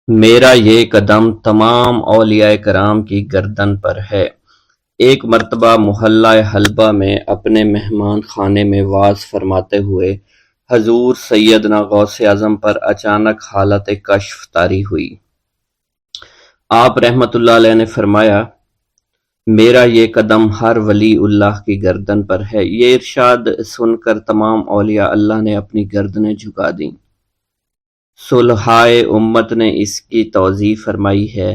میرا یہ قدم تمام اولیاء کرام کی گردن پر ہے۔ ایک مرتبہ محلہ حلبہ میں اپنے مہمان خانے میں وعظ فرماتے ہوئے حضور سیدنا غوث اعظم پر اچانک حالت کشف طاری ہوئی۔ آپ رحمت اللہ علیہ نے فرمایا، میرا یہ قدم ہر ولی اللہ کی گردن پر ہے۔ یہ ارشاد سن کر تمام اولیاء اللہ نے اپنی گردنیں جھکا دیں۔ صلحائے امت نے اس کی توضیح فرمائی ہے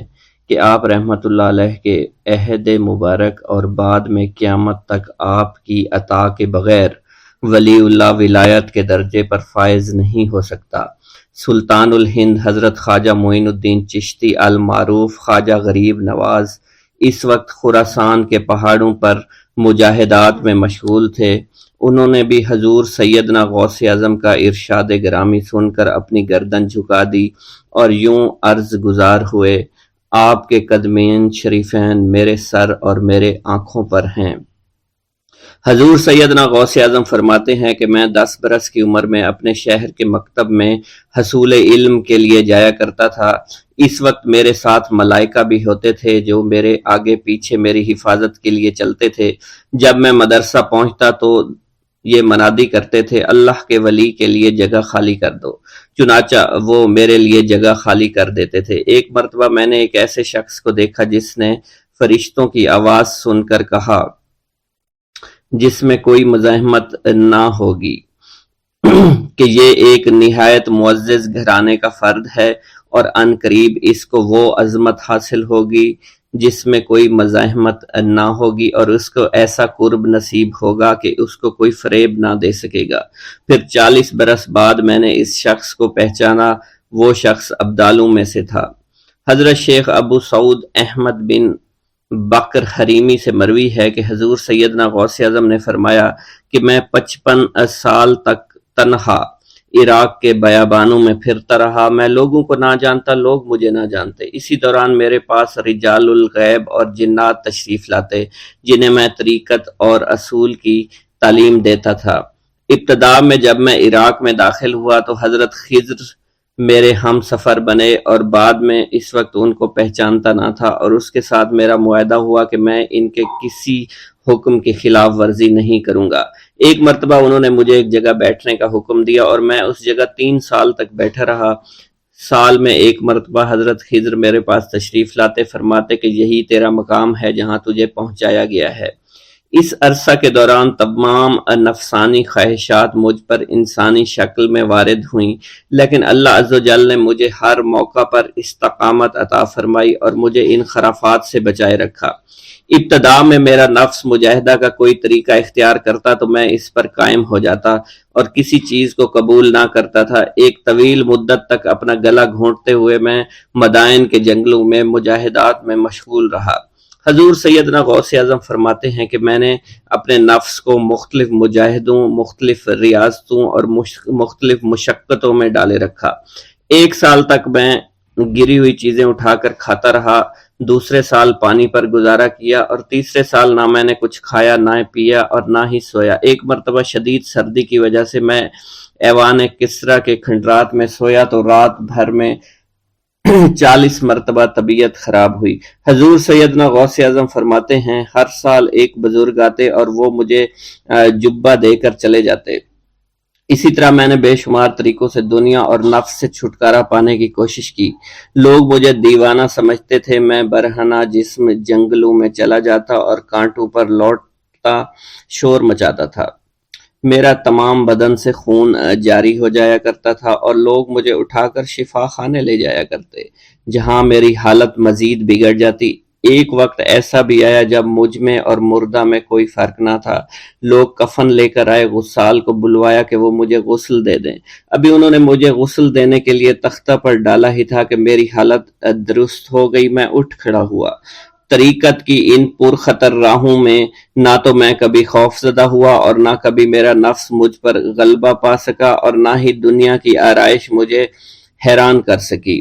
کہ آپ رحمت اللہ علیہ کے عہد مبارک اور بعد میں قیامت تک آپ کی عطا کے بغیر ولی اللہ ولایت کے درجے پر فائز نہیں ہو سکتا۔ سلطان الہند حضرت خواجہ معین الدین چشتی المعروف خواجہ غریب نواز اس وقت خراسان کے پہاڑوں پر مجاہدات میں مشغول تھے۔ انہوں نے بھی حضور سیدنا غوث اعظم کا ارشاد گرامی سن کر اپنی گردن جھکا دی اور یوں عرض گزار ہوئے، آپ کے قدمین شریفین میرے سر اور میرے آنکھوں پر ہیں۔ حضور سیدنا غوث اعظم فرماتے ہیں کہ میں 10 برس کی عمر میں اپنے شہر کے مکتب میں حصول علم کے لیے جایا کرتا تھا۔ اس وقت میرے ساتھ ملائکہ بھی ہوتے تھے جو میرے آگے پیچھے میری حفاظت کے لیے چلتے تھے۔ جب میں مدرسہ پہنچتا تو یہ منادی کرتے تھے، اللہ کے ولی کے لیے جگہ خالی کر دو۔ چنانچہ وہ میرے لیے جگہ خالی کر دیتے تھے۔ ایک مرتبہ میں نے ایک ایسے شخص کو دیکھا جس نے فرشتوں کی آواز سن کر کہا، جس میں کوئی مزاحمت نہ ہوگی، کہ یہ ایک نہایت معزز گھرانے کا فرد ہے اور عن قریب اس کو وہ عظمت حاصل ہوگی جس میں کوئی مزاحمت نہ ہوگی، اور اس کو ایسا قرب نصیب ہوگا کہ اس کو کوئی فریب نہ دے سکے گا۔ پھر 40 برس بعد میں نے اس شخص کو پہچانا۔ وہ شخص ابدالوں میں سے تھا۔ حضرت شیخ ابو سعود احمد بن بکر حریمی سے مروی ہے کہ حضور سیدنا غوث اعظم نے فرمایا کہ میں 55 سال تک تنہا عراق کے بیابانوں میں پھرتا رہا۔ میں لوگوں کو نہ جانتا، لوگ مجھے نہ جانتے۔ اسی دوران میرے پاس رجال الغیب اور جنات تشریف لاتے جنہیں میں طریقت اور اصول کی تعلیم دیتا تھا۔ ابتدا میں جب میں عراق میں داخل ہوا تو حضرت خضر میرے ہم سفر بنے، اور بعد میں اس وقت ان کو پہچانتا نہ تھا، اور اس کے ساتھ میرا معاہدہ ہوا کہ میں ان کے کسی حکم کی خلاف ورزی نہیں کروں گا۔ ایک مرتبہ انہوں نے مجھے ایک جگہ بیٹھنے کا حکم دیا اور میں اس جگہ 3 سال تک بیٹھا رہا۔ سال میں ایک مرتبہ حضرت خضر میرے پاس تشریف لاتے، فرماتے کہ یہی تیرا مقام ہے جہاں تجھے پہنچایا گیا ہے۔ اس عرصہ کے دوران تمام نفسانی خواہشات مجھ پر انسانی شکل میں وارد ہوئیں، لیکن اللہ عز و جل نے مجھے ہر موقع پر استقامت عطا فرمائی اور مجھے ان خرافات سے بچائے رکھا۔ ابتدا میں میرا نفس مجاہدہ کا کوئی طریقہ اختیار کرتا تو میں اس پر قائم ہو جاتا اور کسی چیز کو قبول نہ کرتا تھا۔ ایک طویل مدت تک اپنا گلا گھونٹتے ہوئے میں مدائن کے جنگلوں میں مجاہدات میں مشغول رہا۔ حضور سیدنا غوث اعظم فرماتے ہیں کہ میں نے اپنے نفس کو مختلف مجاہدوں، مختلف ریاضتوں اور مختلف مشقتوں میں ڈالے رکھا۔ 1 سال تک میں گری ہوئی چیزیں اٹھا کر کھاتا رہا، دوسرے سال پانی پر گزارا کیا، اور تیسرے سال نہ میں نے کچھ کھایا، نہ پیا اور نہ ہی سویا۔ ایک مرتبہ شدید سردی کی وجہ سے میں ایوان کسریٰ کے کھنڈرات میں سویا تو رات بھر میں 40 مرتبہ طبیعت خراب ہوئی۔ حضور سیدنا غوث اعظم فرماتے ہیں، ہر سال ایک بزرگ آتے اور وہ مجھے جبہ دے کر چلے جاتے۔ اسی طرح میں نے بے شمار طریقوں سے دنیا اور نفس سے چھٹکارا پانے کی کوشش کی۔ لوگ مجھے دیوانہ سمجھتے تھے۔ میں برہنہ جسم جنگلوں میں چلا جاتا اور کانٹوں پر لوٹتا شور مچاتا تھا۔ میرا تمام بدن سے خون جاری ہو جایا کرتا تھا اور لوگ مجھے اٹھا کر شفا خانے لے جایا کرتے، جہاں میری حالت مزید بگڑ جاتی۔ ایک وقت ایسا بھی آیا جب مجھ میں اور مردہ میں کوئی فرق نہ تھا۔ لوگ کفن لے کر آئے، غسال کو بلوایا کہ وہ مجھے غسل دے دیں۔ ابھی انہوں نے مجھے غسل دینے کے لیے تختہ پر ڈالا ہی تھا کہ میری حالت درست ہو گئی۔ میں اٹھ کھڑا ہوا۔ طریقت کی ان پرخطر راہوں میں نہ تو میں کبھی خوف زدہ ہوا اور نہ کبھی میرا نفس مجھ پر غلبہ پا سکا، اور نہ ہی دنیا کی آرائش مجھے حیران کر سکی۔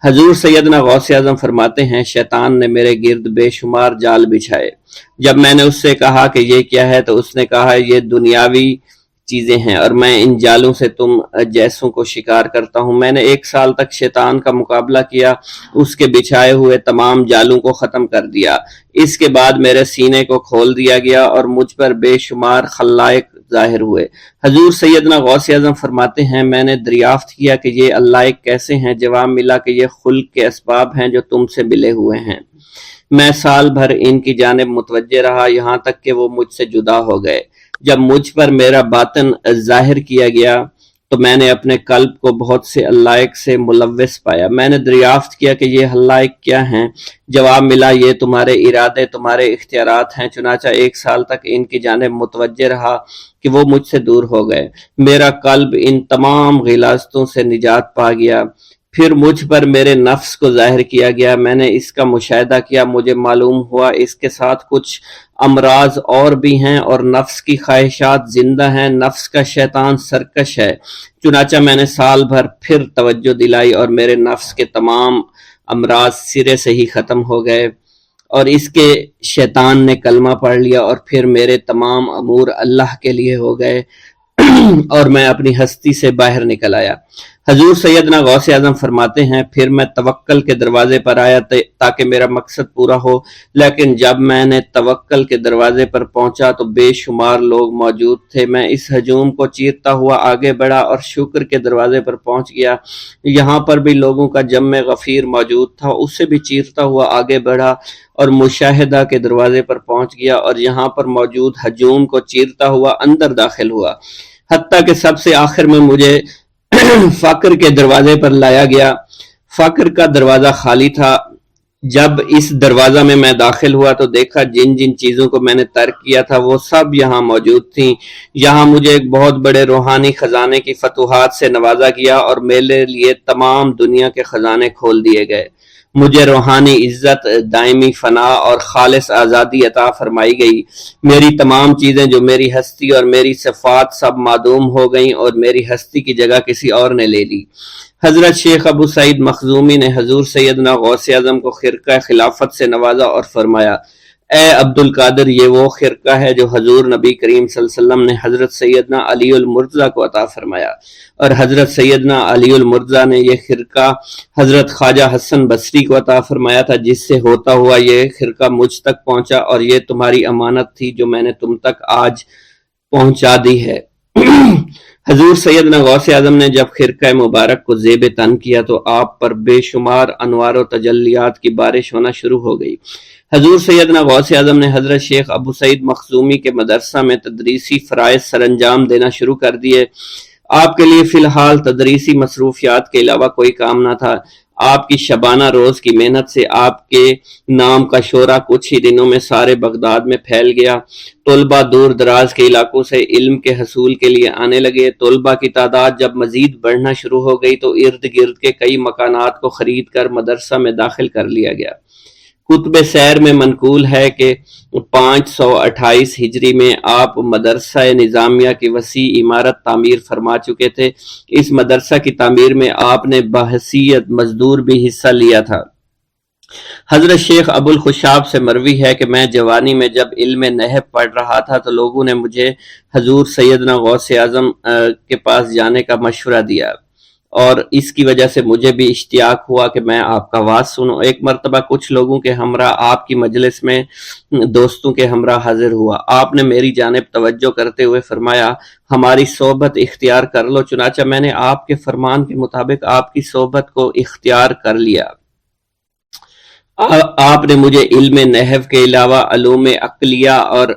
حضور سیدنا غوث اعظم فرماتے ہیں، شیطان نے میرے گرد بے شمار جال بچھائے۔ جب میں نے اس سے کہا کہ یہ کیا ہے تو اس نے کہا، یہ دنیاوی چیزیں ہیں اور میں ان جالوں سے تم جیسوں کو شکار کرتا ہوں۔ میں نے 1 سال تک شیطان کا مقابلہ کیا، اس کے بچھائے ہوئے تمام جالوں کو ختم کر دیا۔ اس کے بعد میرے سینے کو کھول دیا گیا اور مجھ پر بے شمار خلائق ظاہر ہوئے۔ حضور سیدنا غوث اعظم فرماتے ہیں میں نے دریافت کیا کہ یہ اللہ کیسے ہیں؟ جواب ملا کہ یہ خلق کے اسباب ہیں جو تم سے ملے ہوئے ہیں۔ میں سال بھر ان کی جانب متوجہ رہا یہاں تک کہ وہ مجھ سے جدا ہو گئے۔ جب مجھ پر میرا باطن ظاہر کیا گیا تو میں نے اپنے قلب کو بہت سے علائق سے ملوث پایا۔ میں نے دریافت کیا کہ یہ علائق کیا ہیں؟ جواب ملا یہ تمہارے ارادے، تمہارے اختیارات ہیں۔ چنانچہ 1 سال تک ان کی جانب متوجہ رہا کہ وہ مجھ سے دور ہو گئے۔ میرا قلب ان تمام غلاظتوں سے نجات پا گیا۔ پھر مجھ پر میرے نفس کو ظاہر کیا گیا، میں نے اس کا مشاہدہ کیا، مجھے معلوم ہوا اس کے ساتھ کچھ امراض اور بھی ہیں اور نفس کی خواہشات زندہ ہیں، نفس کا شیطان سرکش ہے۔ چنانچہ میں نے سال بھر پھر توجہ دلائی اور میرے نفس کے تمام امراض سرے سے ہی ختم ہو گئے اور اس کے شیطان نے کلمہ پڑھ لیا اور پھر میرے تمام امور اللہ کے لیے ہو گئے اور میں اپنی ہستی سے باہر نکل آیا۔ حضور سیدنا غوث اعظم فرماتے ہیں پھر میں توکل کے دروازے پر آیا تاکہ میرا مقصد پورا ہو، لیکن جب میں نے توکل کے دروازے پر پہنچا تو بے شمار لوگ موجود تھے۔ میں اس ہجوم کو چیرتا ہوا آگے بڑھا اور شکر کے دروازے پر پہنچ گیا، یہاں پر بھی لوگوں کا جمع غفیر موجود تھا، اس سے بھی چیرتا ہوا آگے بڑھا اور مشاہدہ کے دروازے پر پہنچ گیا اور یہاں پر موجود ہجوم کو چیرتا ہوا اندر داخل ہوا، حتیٰ کہ سب سے آخر میں مجھے فقر کے دروازے پر لایا گیا۔ فقر کا دروازہ خالی تھا۔ جب اس دروازہ میں داخل ہوا تو دیکھا جن جن چیزوں کو میں نے ترک کیا تھا وہ سب یہاں موجود تھیں۔ یہاں مجھے ایک بہت بڑے روحانی خزانے کی فتوحات سے نوازا گیا اور میرے لیے تمام دنیا کے خزانے کھول دیے گئے۔ مجھے روحانی عزت، دائمی فنا اور خالص آزادی عطا فرمائی گئی۔ میری تمام چیزیں جو میری ہستی اور میری صفات سب معدوم ہو گئیں اور میری ہستی کی جگہ کسی اور نے لے لی۔ حضرت شیخ ابو سعید مخزومی نے حضور سیدنا غوث اعظم کو خرقہ خلافت سے نوازا اور فرمایا اے عبد القادر، یہ وہ خرقہ ہے جو حضور نبی کریم صلی اللہ علیہ وسلم نے حضرت سیدنا علی المرتضیٰ کو عطا فرمایا، اور حضرت سیدنا علی المرتضیٰ نے یہ خرقہ حضرت خواجہ حسن بصری کو عطا فرمایا تھا، جس سے ہوتا ہوا یہ خرقہ مجھ تک پہنچا، اور یہ تمہاری امانت تھی جو میں نے تم تک آج پہنچا دی ہے۔ حضور سیدنا غوث اعظم نے جب خرقہ مبارک کو زیب تن کیا تو آپ پر بے شمار انوار و تجلیات کی بارش ہونا شروع ہو گئی۔ حضور سیدنا غوث اعظم نے حضرت شیخ ابو سعید مخزومی کے مدرسہ میں تدریسی فرائض سر انجام دینا شروع کر دیے۔ آپ کے لیے فی الحال تدریسی مصروفیات کے علاوہ کوئی کام نہ تھا۔ آپ کی شبانہ روز کی محنت سے آپ کے نام کا شعرہ کچھ ہی دنوں میں سارے بغداد میں پھیل گیا۔ طلبہ دور دراز کے علاقوں سے علم کے حصول کے لیے آنے لگے۔ طلبہ کی تعداد جب مزید بڑھنا شروع ہو گئی تو ارد گرد کے کئی مکانات کو خرید کر مدرسہ میں داخل کر لیا گیا۔ کتب سیر میں منقول ہے کہ 528 ہجری میں آپ مدرسہ نظامیہ کی وسیع عمارت تعمیر فرما چکے تھے۔ اس مدرسہ کی تعمیر میں آپ نے بحیثیت مزدور بھی حصہ لیا تھا۔ حضرت شیخ ابو الخشاب سے مروی ہے کہ میں جوانی میں جب علم نحو پڑھ رہا تھا تو لوگوں نے مجھے حضور سیدنا غوث اعظم کے پاس جانے کا مشورہ دیا، اور اس کی وجہ سے مجھے بھی اشتیاق ہوا کہ میں آپ کا واز سنوں۔ ایک مرتبہ کچھ لوگوں کے ہمراہ آپ کی مجلس میں دوستوں کے ہمراہ حاضر ہوا۔ آپ نے میری جانب توجہ کرتے ہوئے فرمایا ہماری صحبت اختیار کر لو۔ چنانچہ میں نے آپ کے فرمان کے مطابق آپ کی صحبت کو اختیار کر لیا۔ آپ نے مجھے علم نحو کے علاوہ علوم عقلیہ اور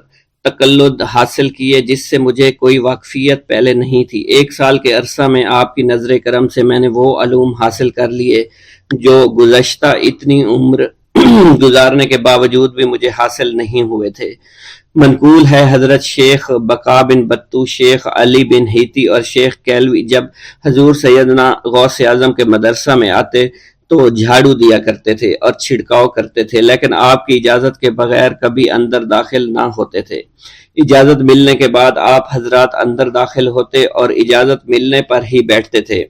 تقلد حاصل کیے جس سے مجھے کوئی واقفیت پہلے نہیں تھی۔ 1 سال کے عرصہ میں آپ کی نظر کرم سے میں نے وہ علوم حاصل کر لیے جو گزشتہ اتنی عمر گزارنے کے باوجود بھی مجھے حاصل نہیں ہوئے تھے۔ منقول ہے حضرت شیخ بقا بن بطو، شیخ علی بن ہیتی اور شیخ کیلوی جب حضور سیدنا غوث اعظم کے مدرسہ میں آتے تو جھاڑو دیا کرتے تھے اور چھڑکاؤ کرتے تھے، لیکن آپ کی اجازت کے بغیر کبھی اندر داخل نہ ہوتے تھے۔ اجازت ملنے کے بعد آپ حضرات اندر داخل ہوتے اور اجازت ملنے پر ہی بیٹھتے تھے۔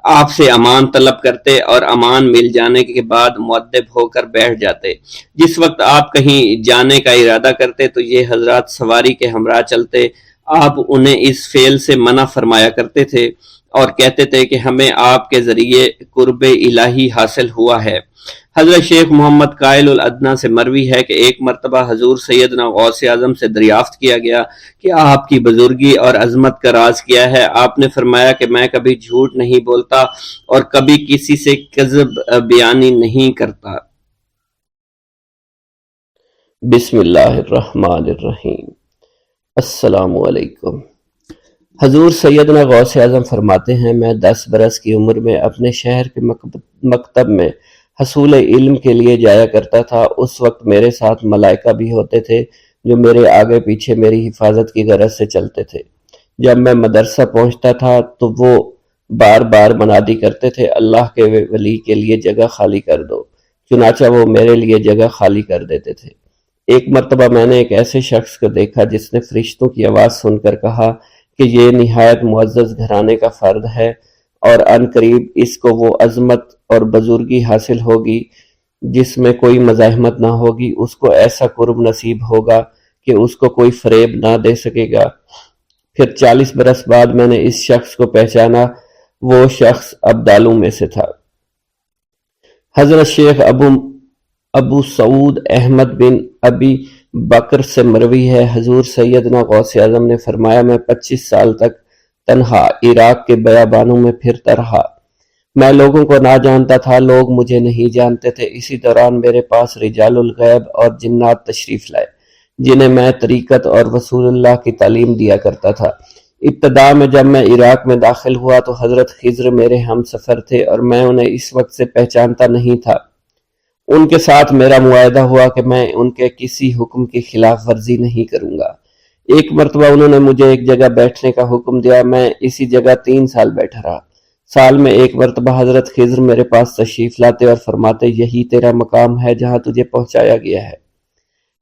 آپ سے امان طلب کرتے اور امان مل جانے کے بعد مؤدب ہو کر بیٹھ جاتے۔ جس وقت آپ کہیں جانے کا ارادہ کرتے تو یہ حضرات سواری کے ہمراہ چلتے۔ آپ انہیں اس فعل سے منع فرمایا کرتے تھے اور کہتے تھے کہ ہمیں آپ کے ذریعے قرب الہی حاصل ہوا ہے۔ حضرت شیخ محمد قائل الادنیٰ سے مروی ہے کہ ایک مرتبہ حضور سیدنا غوث اعظم سے دریافت کیا گیا کہ آپ کی بزرگی اور عظمت کا راز کیا ہے؟ آپ نے فرمایا کہ میں کبھی جھوٹ نہیں بولتا اور کبھی کسی سے کذب بیانی نہیں کرتا۔ بسم اللہ الرحمن الرحیم۔ السلام علیکم۔ حضور سیدنا غوث اعظم فرماتے ہیں، میں 10 برس کی عمر میں اپنے شہر کے مکتب میں حصول علم کے لیے جایا کرتا تھا۔ اس وقت میرے ساتھ ملائکہ بھی ہوتے تھے جو میرے آگے پیچھے میری حفاظت کی غرض سے چلتے تھے۔ جب میں مدرسہ پہنچتا تھا تو وہ بار بار منادی کرتے تھے، اللہ کے ولی کے لیے جگہ خالی کر دو۔ چنانچہ وہ میرے لیے جگہ خالی کر دیتے تھے۔ ایک مرتبہ میں نے ایک ایسے شخص کو دیکھا جس نے فرشتوں کی آواز سن کر کہا کہ یہ نہایت معزز گھرانے کا فرد ہے اور عن قریب اس کو وہ عظمت اور بزرگی حاصل ہوگی جس میں کوئی مزاحمت نہ ہوگی، اس کو ایسا قرب نصیب ہوگا کہ اس کو کوئی فریب نہ دے سکے گا۔ پھر 40 برس بعد میں نے اس شخص کو پہچانا، وہ شخص ابدالوں میں سے تھا۔ حضرت شیخ ابو سعود احمد بن ابی بکر سے مروی ہے، حضور سیدنا غوث اعظم نے فرمایا، میں 25 سال تک تنہا عراق کے بیابانوں میں پھرتا رہا۔ میں لوگوں کو نہ جانتا تھا، لوگ مجھے نہیں جانتے تھے۔ اسی دوران میرے پاس رجال الغیب اور جنات تشریف لائے جنہیں میں طریقت اور رسول اللہ کی تعلیم دیا کرتا تھا۔ ابتدا میں جب میں عراق میں داخل ہوا تو حضرت خضر میرے ہم سفر تھے اور میں انہیں اس وقت سے پہچانتا نہیں تھا۔ ان کے ساتھ میرا معاہدہ ہوا کہ میں ان کے کسی حکم کی خلاف ورزی نہیں کروں گا۔ ایک مرتبہ انہوں نے مجھے ایک جگہ بیٹھنے کا حکم دیا، میں اسی جگہ 3 سال بیٹھا رہا۔ سال میں ایک مرتبہ حضرت خضر میرے پاس تشریف لاتے اور فرماتے، یہی تیرا مقام ہے جہاں تجھے پہنچایا گیا ہے۔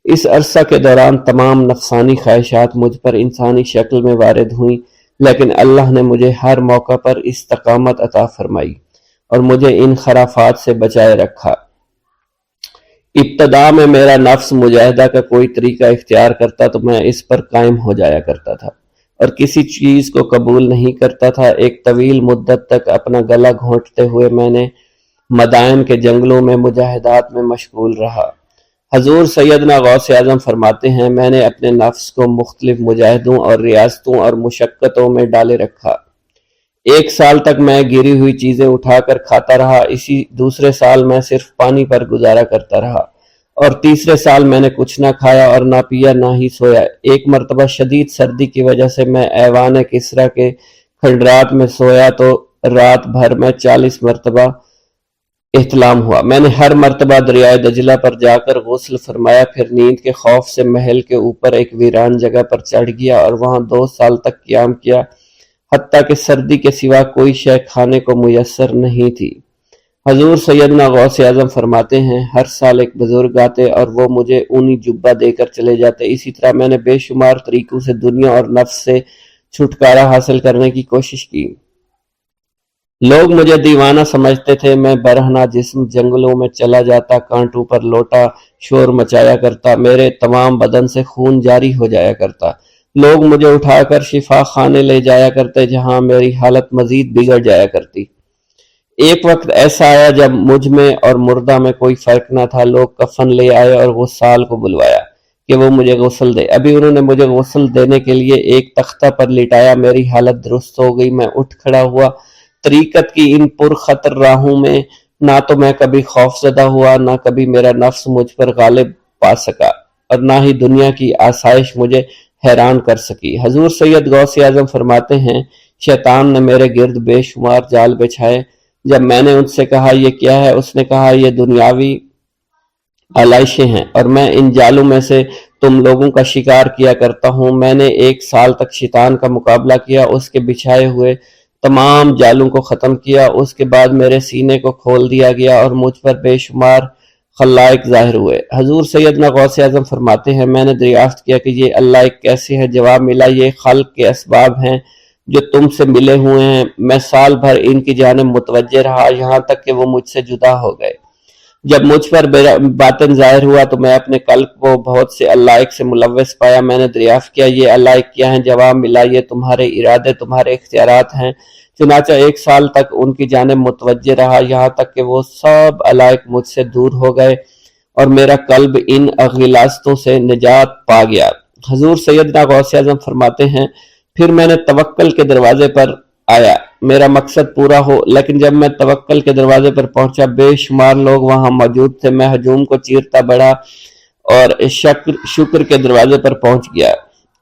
اس عرصہ کے دوران تمام نفسانی خواہشات مجھ پر انسانی شکل میں وارد ہوئیں، لیکن اللہ نے مجھے ہر موقع پر استقامت عطا فرمائی اور مجھے ان خرافات سے بچائے رکھا۔ ابتدا میں میرا نفس مجاہدہ کا کوئی طریقہ اختیار کرتا تو میں اس پر قائم ہو جایا کرتا تھا اور کسی چیز کو قبول نہیں کرتا تھا۔ ایک طویل مدت تک اپنا گلا گھونٹتے ہوئے میں نے مدائن کے جنگلوں میں مجاہدات میں مشغول رہا۔ حضور سیدنا غوث اعظم فرماتے ہیں، میں نے اپنے نفس کو مختلف مجاہدوں اور ریاستوں اور مشقتوں میں ڈالے رکھا۔ 1 سال تک میں گری ہوئی چیزیں اٹھا کر کھاتا رہا، اسی دوسرے سال میں صرف پانی پر گزارا کرتا رہا اور تیسرے سال میں نے کچھ نہ کھایا اور نہ پیا نہ ہی سویا۔ ایک مرتبہ شدید سردی کی وجہ سے میں ایوان کسریٰ کے کھنڈرات میں سویا تو رات بھر میں 40 مرتبہ احتلام ہوا۔ میں نے ہر مرتبہ دریائے دجلہ پر جا کر غسل فرمایا، پھر نیند کے خوف سے محل کے اوپر ایک ویران جگہ پر چڑھ گیا اور وہاں 2 سال تک قیام کیا، حتیٰ کہ سردی کے سوا کوئی شے کھانے کو میسر نہیں تھی۔ حضور سیدنا غوث اعظم فرماتے ہیں، ہر سال ایک بزرگ آتے اور وہ مجھے اونی جبہ دے کر چلے جاتے۔ اسی طرح میں نے بے شمار طریقوں سے دنیا اور نفس سے چھٹکارا حاصل کرنے کی کوشش کی۔ لوگ مجھے دیوانہ سمجھتے تھے، میں برہنہ جسم جنگلوں میں چلا جاتا، کانٹوں پر لوٹا شور مچایا کرتا، میرے تمام بدن سے خون جاری ہو جایا کرتا۔ لوگ مجھے اٹھا کر شفا خانے لے جایا کرتے جہاں میری حالت مزید بگڑ جایا کرتی۔ ایک وقت ایسا آیا جب مجھ میں اور مردہ میں کوئی فرق نہ تھا۔ لوگ کفن لے آئے اور غسال کو بلوایا کہ وہ مجھے غسل دے۔ ابھی انہوں نے مجھے غسل دینے کے لیے ایک تختہ پر لٹایا، میری حالت درست ہو گئی، میں اٹھ کھڑا ہوا۔ طریقت کی ان پرخطر راہوں میں نہ تو میں کبھی خوف زدہ ہوا، نہ کبھی میرا نفس مجھ پر غالب پا سکا اور نہ ہی دنیا کی آسائش مجھے حیران کر سکی۔ حضور سید غوث اعظم فرماتے ہیں، شیطان نے میرے گرد بے شمار جال بچھائے۔ جب میں نے ان سے کہا یہ کیا ہے، اس نے کہا یہ دنیاوی آلائشیں ہیں اور میں ان جالوں میں سے تم لوگوں کا شکار کیا کرتا ہوں۔ میں نے 1 سال تک شیطان کا مقابلہ کیا، اس کے بچھائے ہوئے تمام جالوں کو ختم کیا۔ اس کے بعد میرے سینے کو کھول دیا گیا اور مجھ پر بے شمار خلائق ظاہر ہوئے۔ حضور سیدنا غوث اعظم فرماتے ہیں، میں نے دریافت کیا کہ یہ اللہ ایک کیسے ہے؟ جواب ملا، یہ خلق کے اسباب ہیں جو تم سے ملے ہوئے ہیں۔ میں سال بھر ان کی جانب متوجہ رہا، یہاں تک کہ وہ مجھ سے جدا ہو گئے۔ جب مجھ پر باطن ظاہر ہوا تو میں اپنے قلب کو بہت سے علائق سے ملوث پایا۔ میں نے دریافت کیا یہ علائق کیا ہیں؟ جواب ملا یہ تمہارے ارادے، تمہارے اختیارات ہیں۔ چنانچہ 1 سال تک ان کی جانب متوجہ رہا، یہاں تک کہ وہ سب علائق مجھ سے دور ہو گئے اور میرا قلب ان غلاظتوں سے نجات پا گیا۔ حضور سیدنا غوث اعظم فرماتے ہیں پھر میں نے توکل کے دروازے پر آیا، میرا مقصد پورا ہو، لیکن جب میں توکل کے دروازے پر پہنچا بے شمار لوگ وہاں موجود تھے۔ میں ہجوم کو چیرتا بڑھا اور شکر کے دروازے پر پہنچ گیا،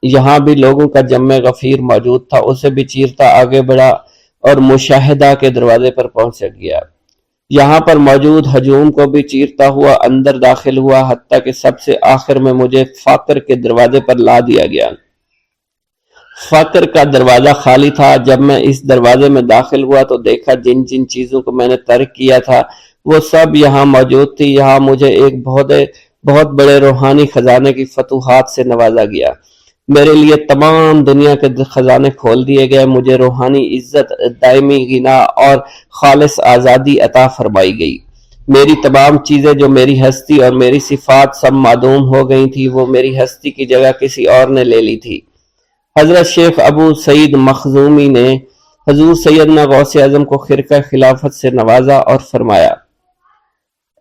یہاں بھی لوگوں کا جمع غفیر موجود تھا، اسے بھی چیرتا آگے بڑھا اور مشاہدہ کے دروازے پر پہنچ گیا، یہاں پر موجود ہجوم کو بھی چیرتا ہوا اندر داخل ہوا، حتیٰ کہ سب سے آخر میں مجھے فقر کے دروازے پر لا دیا گیا۔ فقر کا دروازہ خالی تھا۔ جب میں اس دروازے میں داخل ہوا تو دیکھا جن جن چیزوں کو میں نے ترک کیا تھا وہ سب یہاں موجود تھی۔ یہاں مجھے ایک بہت بڑے روحانی خزانے کی فتوحات سے نوازا گیا، میرے لیے تمام دنیا کے خزانے کھول دیے گئے، مجھے روحانی عزت، دائمی غنا اور خالص آزادی عطا فرمائی گئی۔ میری تمام چیزیں جو میری ہستی اور میری صفات سب معدوم ہو گئی تھی، وہ میری ہستی کی جگہ کسی اور نے لے لی تھی۔ حضرت شیخ ابو سعید مخزومی نے حضور سیدنا غوث اعظم کو خرقہ خلافت سے نوازا اور فرمایا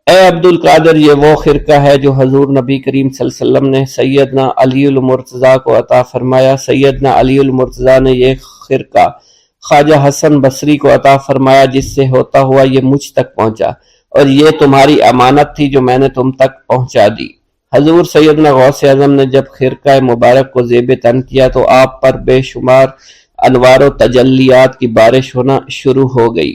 اے عبد القادر، یہ وہ خرقہ ہے جو حضور نبی کریم صلی اللہ علیہ وسلم نے سیدنا علی المرتضیٰ کو عطا فرمایا۔ سیدنا علی المرتضیٰ نے یہ خرقہ خواجہ حسن بصری کو عطا فرمایا، جس سے ہوتا ہوا یہ مجھ تک پہنچا، اور یہ تمہاری امانت تھی جو میں نے تم تک پہنچا دی۔ حضور سیدنا غوث اعظم نے جب خرقہ مبارک کو زیب تن کیا تو آپ پر بے شمار انوار و تجلیات کی بارش ہونا شروع ہو گئی۔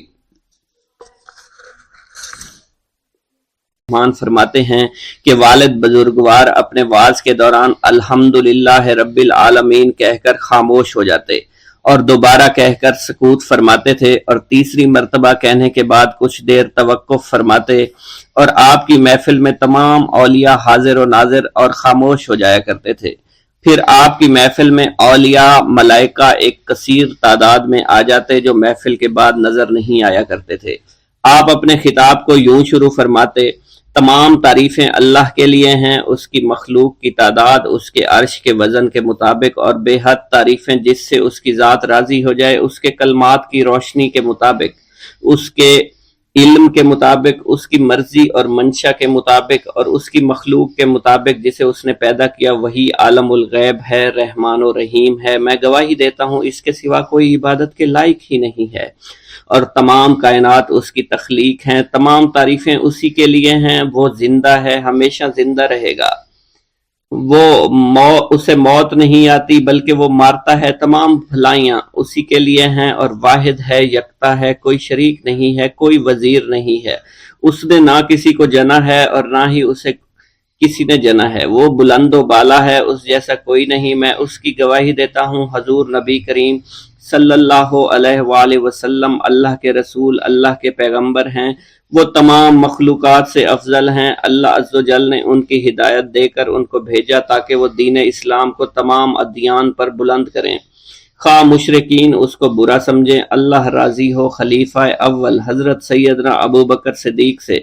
رحمان فرماتے ہیں کہ والد بزرگوار اپنے وعظ کے دوران الحمدللہ رب العالمین کہہ کر خاموش ہو جاتے اور دوبارہ کہہ کر سکوت فرماتے تھے، اور تیسری مرتبہ کہنے کے بعد کچھ دیر توقف فرماتے، اور آپ کی محفل میں تمام اولیاء حاضر و ناظر اور خاموش ہو جایا کرتے تھے۔ پھر آپ کی محفل میں اولیاء ملائکہ ایک کثیر تعداد میں آ جاتے جو محفل کے بعد نظر نہیں آیا کرتے تھے۔ آپ اپنے خطاب کو یوں شروع فرماتے، تمام تعریفیں اللہ کے لیے ہیں، اس کی مخلوق کی تعداد اس کے عرش کے وزن کے مطابق، اور بے حد تعریفیں جس سے اس کی ذات راضی ہو جائے، اس کے کلمات کی روشنی کے مطابق، اس کے علم کے مطابق، اس کی مرضی اور منشا کے مطابق، اور اس کی مخلوق کے مطابق جسے اس نے پیدا کیا، وہی عالم الغیب ہے، رحمان و رحیم ہے۔ میں گواہی دیتا ہوں اس کے سوا کوئی عبادت کے لائق ہی نہیں ہے، اور تمام کائنات اس کی تخلیق ہیں، تمام تعریفیں اسی کے لیے ہیں، وہ زندہ ہے، ہمیشہ زندہ رہے گا، اسے موت نہیں آتی بلکہ وہ مارتا ہے، تمام بھلائیاں اسی کے لیے ہیں، اور واحد ہے، یکتا ہے، کوئی شریک نہیں ہے، کوئی وزیر نہیں ہے، اس نے نہ کسی کو جنا ہے اور نہ ہی اسے کسی نے جنا ہے، وہ بلند و بالا ہے، اس جیسا کوئی نہیں۔ میں اس کی گواہی دیتا ہوں حضور نبی کریم صلی اللہ علیہ وآلہ وسلم اللہ کے رسول، اللہ کے پیغمبر ہیں، وہ تمام مخلوقات سے افضل ہیں۔ اللہ عز و جل نے ان کی ہدایت دے کر ان کو بھیجا تاکہ وہ دین اسلام کو تمام ادیان پر بلند کریں، خواہ مشرکین اس کو برا سمجھیں۔ اللہ راضی ہو خلیفہ اول حضرت سیدنا ابو بکر صدیق سے،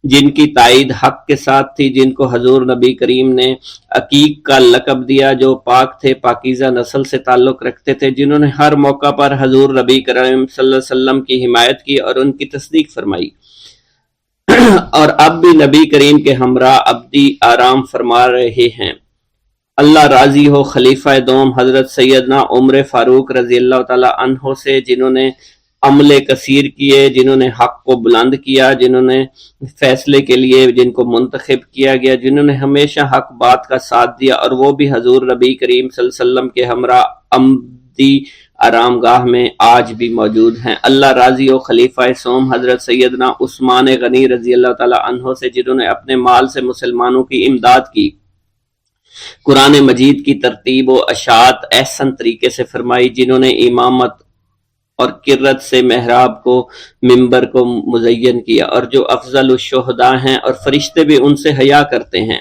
جن کی تائید حق کے ساتھ تھی، جن کو حضور نبی کریم نے عقیق کا لقب دیا، جو پاک تھے، پاکیزہ نسل سے تعلق رکھتے تھے، جنہوں نے ہر موقع پر حضور نبی کریم صلی اللہ علیہ وسلم کی حمایت کی اور ان کی تصدیق فرمائی، اور اب بھی نبی کریم کے ہمراہ ابدی آرام فرما رہے ہیں۔ اللہ راضی ہو خلیفہ دوم حضرت سیدنا عمر فاروق رضی اللہ تعالی عنہ سے، جنہوں نے عمل کثیر کیے، جنہوں نے حق کو بلند کیا، جنہوں نے فیصلے کے لیے جن کو منتخب کیا گیا، جنہوں نے ہمیشہ حق بات کا ساتھ دیا، اور وہ بھی حضور نبی کریم صلی اللہ علیہ وسلم کے ہمراہ ابدی آرام گاہ میں آج بھی موجود ہیں۔ اللہ راضی ہو خلیفہ سوم حضرت سیدنا عثمان غنی رضی اللہ تعالی عنہ سے، جنہوں نے اپنے مال سے مسلمانوں کی امداد کی، قرآن مجید کی ترتیب و اشاعت احسن طریقے سے فرمائی، جنہوں نے امامت اور کرت سے محراب کو، منبر کو مزین کیا، اور جو افضل الشہداء ہیں اور فرشتے بھی ان سے حیا کرتے ہیں۔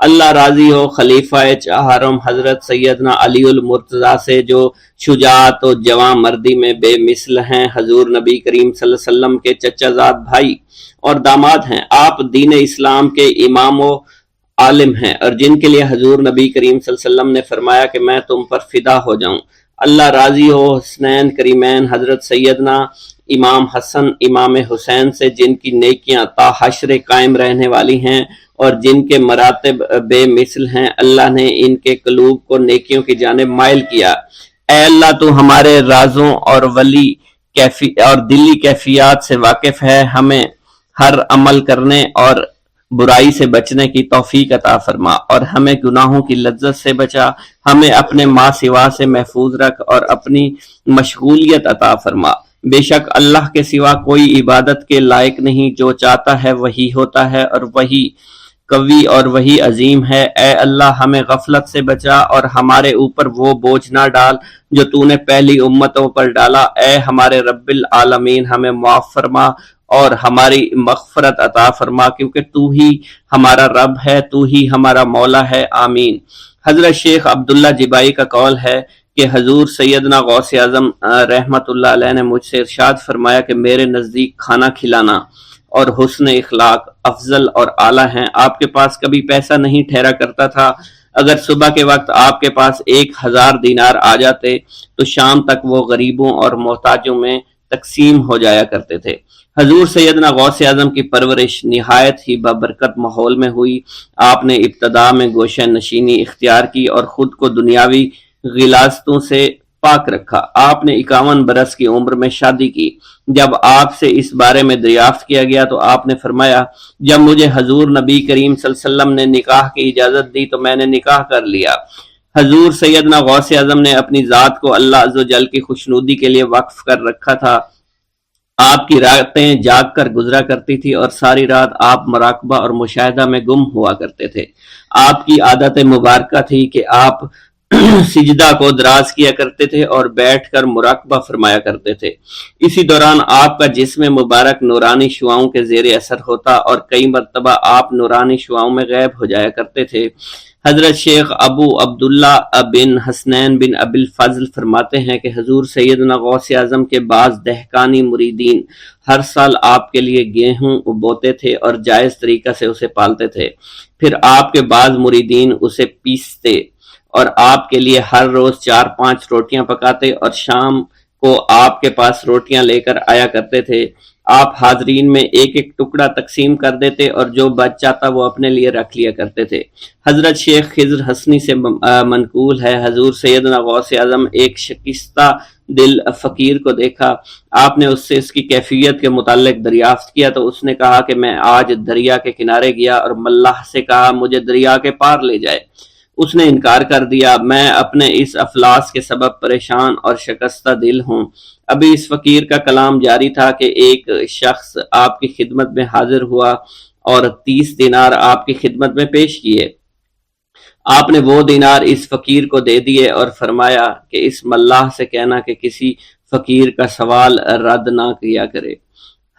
اللہ راضی ہو خلیفہ چہارم حضرت سیدنا علی المرتضیٰ سے جو شجاعت و جواں مردی میں بے مثل ہیں، حضور نبی کریم صلی اللہ علیہ وسلم کے چچا زاد بھائی اور داماد ہیں، آپ دین اسلام کے امام و عالم ہیں، اور جن کے لیے حضور نبی کریم صلی اللہ علیہ وسلم نے فرمایا کہ میں تم پر فدا ہو جاؤں۔ اللہ راضی ہو حسنین کریمین حضرت سیدنا امام حسن امام حسین سے، جن کی نیکیاں تا حشر قائم رہنے والی ہیں اور جن کے مراتب بے مثل ہیں۔ اللہ نے ان کے قلوب کو نیکیوں کی جانب مائل کیا۔ اے اللہ تو ہمارے رازوں اور اور دلی کیفیات سے واقف ہے، ہمیں ہر عمل کرنے اور برائی سے بچنے کی توفیق عطا فرما، اور ہمیں گناہوں کی لذت سے بچا، ہمیں اپنے ما سوا سے محفوظ رکھ اور اپنی مشغولیت عطا فرما۔ بے شک اللہ کے سوا کوئی عبادت کے لائق نہیں، جو چاہتا ہے وہی ہوتا ہے اور وہی قوی اور وہی عظیم ہے۔ اے اللہ ہمیں غفلت سے بچا اور ہمارے اوپر وہ بوجھ نہ ڈال جو تو نے پہلی امتوں پر ڈالا۔ اے ہمارے رب العالمین ہمیں معاف فرما اور ہماری مغفرت عطا فرما، کیونکہ تو ہی ہمارا رب ہے، تو ہی ہمارا مولا ہے، آمین۔ حضرت شیخ عبداللہ جبائی کا قول ہے کہ حضور سیدنا غوث اعظم رحمت اللہ علیہ نے مجھ سے ارشاد فرمایا کہ میرے نزدیک کھانا کھلانا اور حسن اخلاق افضل اور اعلیٰ ہیں۔ آپ کے پاس کبھی پیسہ نہیں ٹھہرا کرتا تھا، اگر صبح کے وقت آپ کے پاس 1000 دینار آ جاتے تو شام تک وہ غریبوں اور محتاجوں میں تقسیم ہو جایا کرتے تھے۔ حضور سیدنا غوث اعظم کی پرورش نہایت ہی بابرکت ماحول میں ہوئی۔ آپ نے ابتدا میں گوشہ نشینی اختیار کی اور خود کو دنیاوی غلاظتوں سے پاک رکھا۔ آپ نے 51 برس کی عمر میں شادی کی۔ جب آپ سے اس بارے میں دریافت کیا گیا تو آپ نے فرمایا، جب مجھے حضور نبی کریم صلی اللہ علیہ وسلم نے نکاح کی اجازت دی تو میں نے نکاح کر لیا۔ حضور سیدنا غوث اعظم نے اپنی ذات کو اللہ عز و جل کی خوشنودی کے لیے وقف کر رکھا تھا۔ آپ کی راتیں جاگ کر گزرا کرتی تھی اور ساری رات آپ مراقبہ اور مشاہدہ میں گم ہوا کرتے تھے۔ آپ کی عادت مبارکہ تھی کہ آپ سجدہ کو دراز کیا کرتے تھے اور بیٹھ کر مراقبہ فرمایا کرتے تھے۔ اسی دوران آپ کا جسم مبارک نورانی شعاؤں کے زیر اثر ہوتا اور کئی مرتبہ آپ نورانی شعاؤں میں غائب ہو جایا کرتے تھے۔ حضرت شیخ ابو عبداللہ بن حسنین بن ابی الفضل فرماتے ہیں کہ حضور سیدنا غوث اعظم کے بعض دہقانی مریدین ہر سال آپ کے لیے گیہوں بوتے تھے اور جائز طریقہ سے اسے پالتے تھے۔ پھر آپ کے بعض مریدین اسے پیستے اور آپ کے لیے ہر روز 4-5 روٹیاں پکاتے اور شام کو آپ کے پاس روٹیاں لے کر آیا کرتے تھے۔ آپ حاضرین میں ایک ایک ٹکڑا تقسیم کر دیتے اور جو بچ جاتا وہ اپنے لیے رکھ لیا کرتے تھے۔ حضرت شیخ خضر حسنی سے منقول ہے، حضور سیدنا غوث اعظم ایک شکستہ دل فقیر کو دیکھا۔ آپ نے اس سے اس کی کیفیت کے متعلق دریافت کیا تو اس نے کہا کہ میں آج دریا کے کنارے گیا اور ملاح سے کہا مجھے دریا کے پار لے جائے۔ اس نے انکار کر دیا۔ میں اپنے اس افلاس کے سبب پریشان اور شکستہ دل ہوں۔ ابھی اس فقیر کا کلام جاری تھا کہ ایک شخص آپ کی خدمت میں حاضر ہوا اور 30 دینار آپ کی خدمت میں پیش کیے۔ آپ نے وہ دینار اس فقیر کو دے دیے اور فرمایا کہ اس ملاح سے کہنا کہ کسی فقیر کا سوال رد نہ کیا کرے۔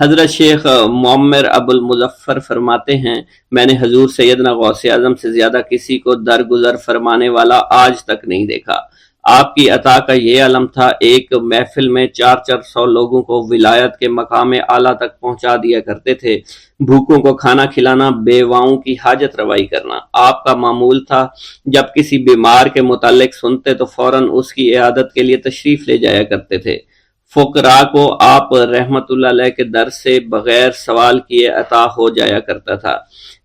حضرت شیخ معمر ابو المظفر فرماتے ہیں، میں نے حضور سیدنا غوث اعظم سے زیادہ کسی کو درگزر فرمانے والا آج تک نہیں دیکھا۔ آپ کی عطا کا یہ علم تھا، ایک محفل میں 400 لوگوں کو ولایت کے مقام اعلیٰ تک پہنچا دیا کرتے تھے۔ بھوکوں کو کھانا کھلانا، بیواؤں کی حاجت روائی کرنا آپ کا معمول تھا۔ جب کسی بیمار کے متعلق سنتے تو فوراً اس کی عیادت کے لیے تشریف لے جایا کرتے تھے۔ فقراء کو آپ رحمت اللہ علیہ کے در سے بغیر سوال کیے عطا ہو جایا کرتا تھا۔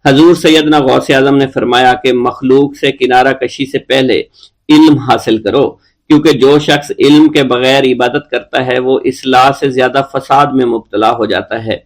حضور سیدنا غوث اعظم نے فرمایا کہ مخلوق سے کنارہ کشی سے پہلے علم حاصل کرو، کیونکہ جو شخص علم کے بغیر عبادت کرتا ہے وہ اصلاح سے زیادہ فساد میں مبتلا ہو جاتا ہے۔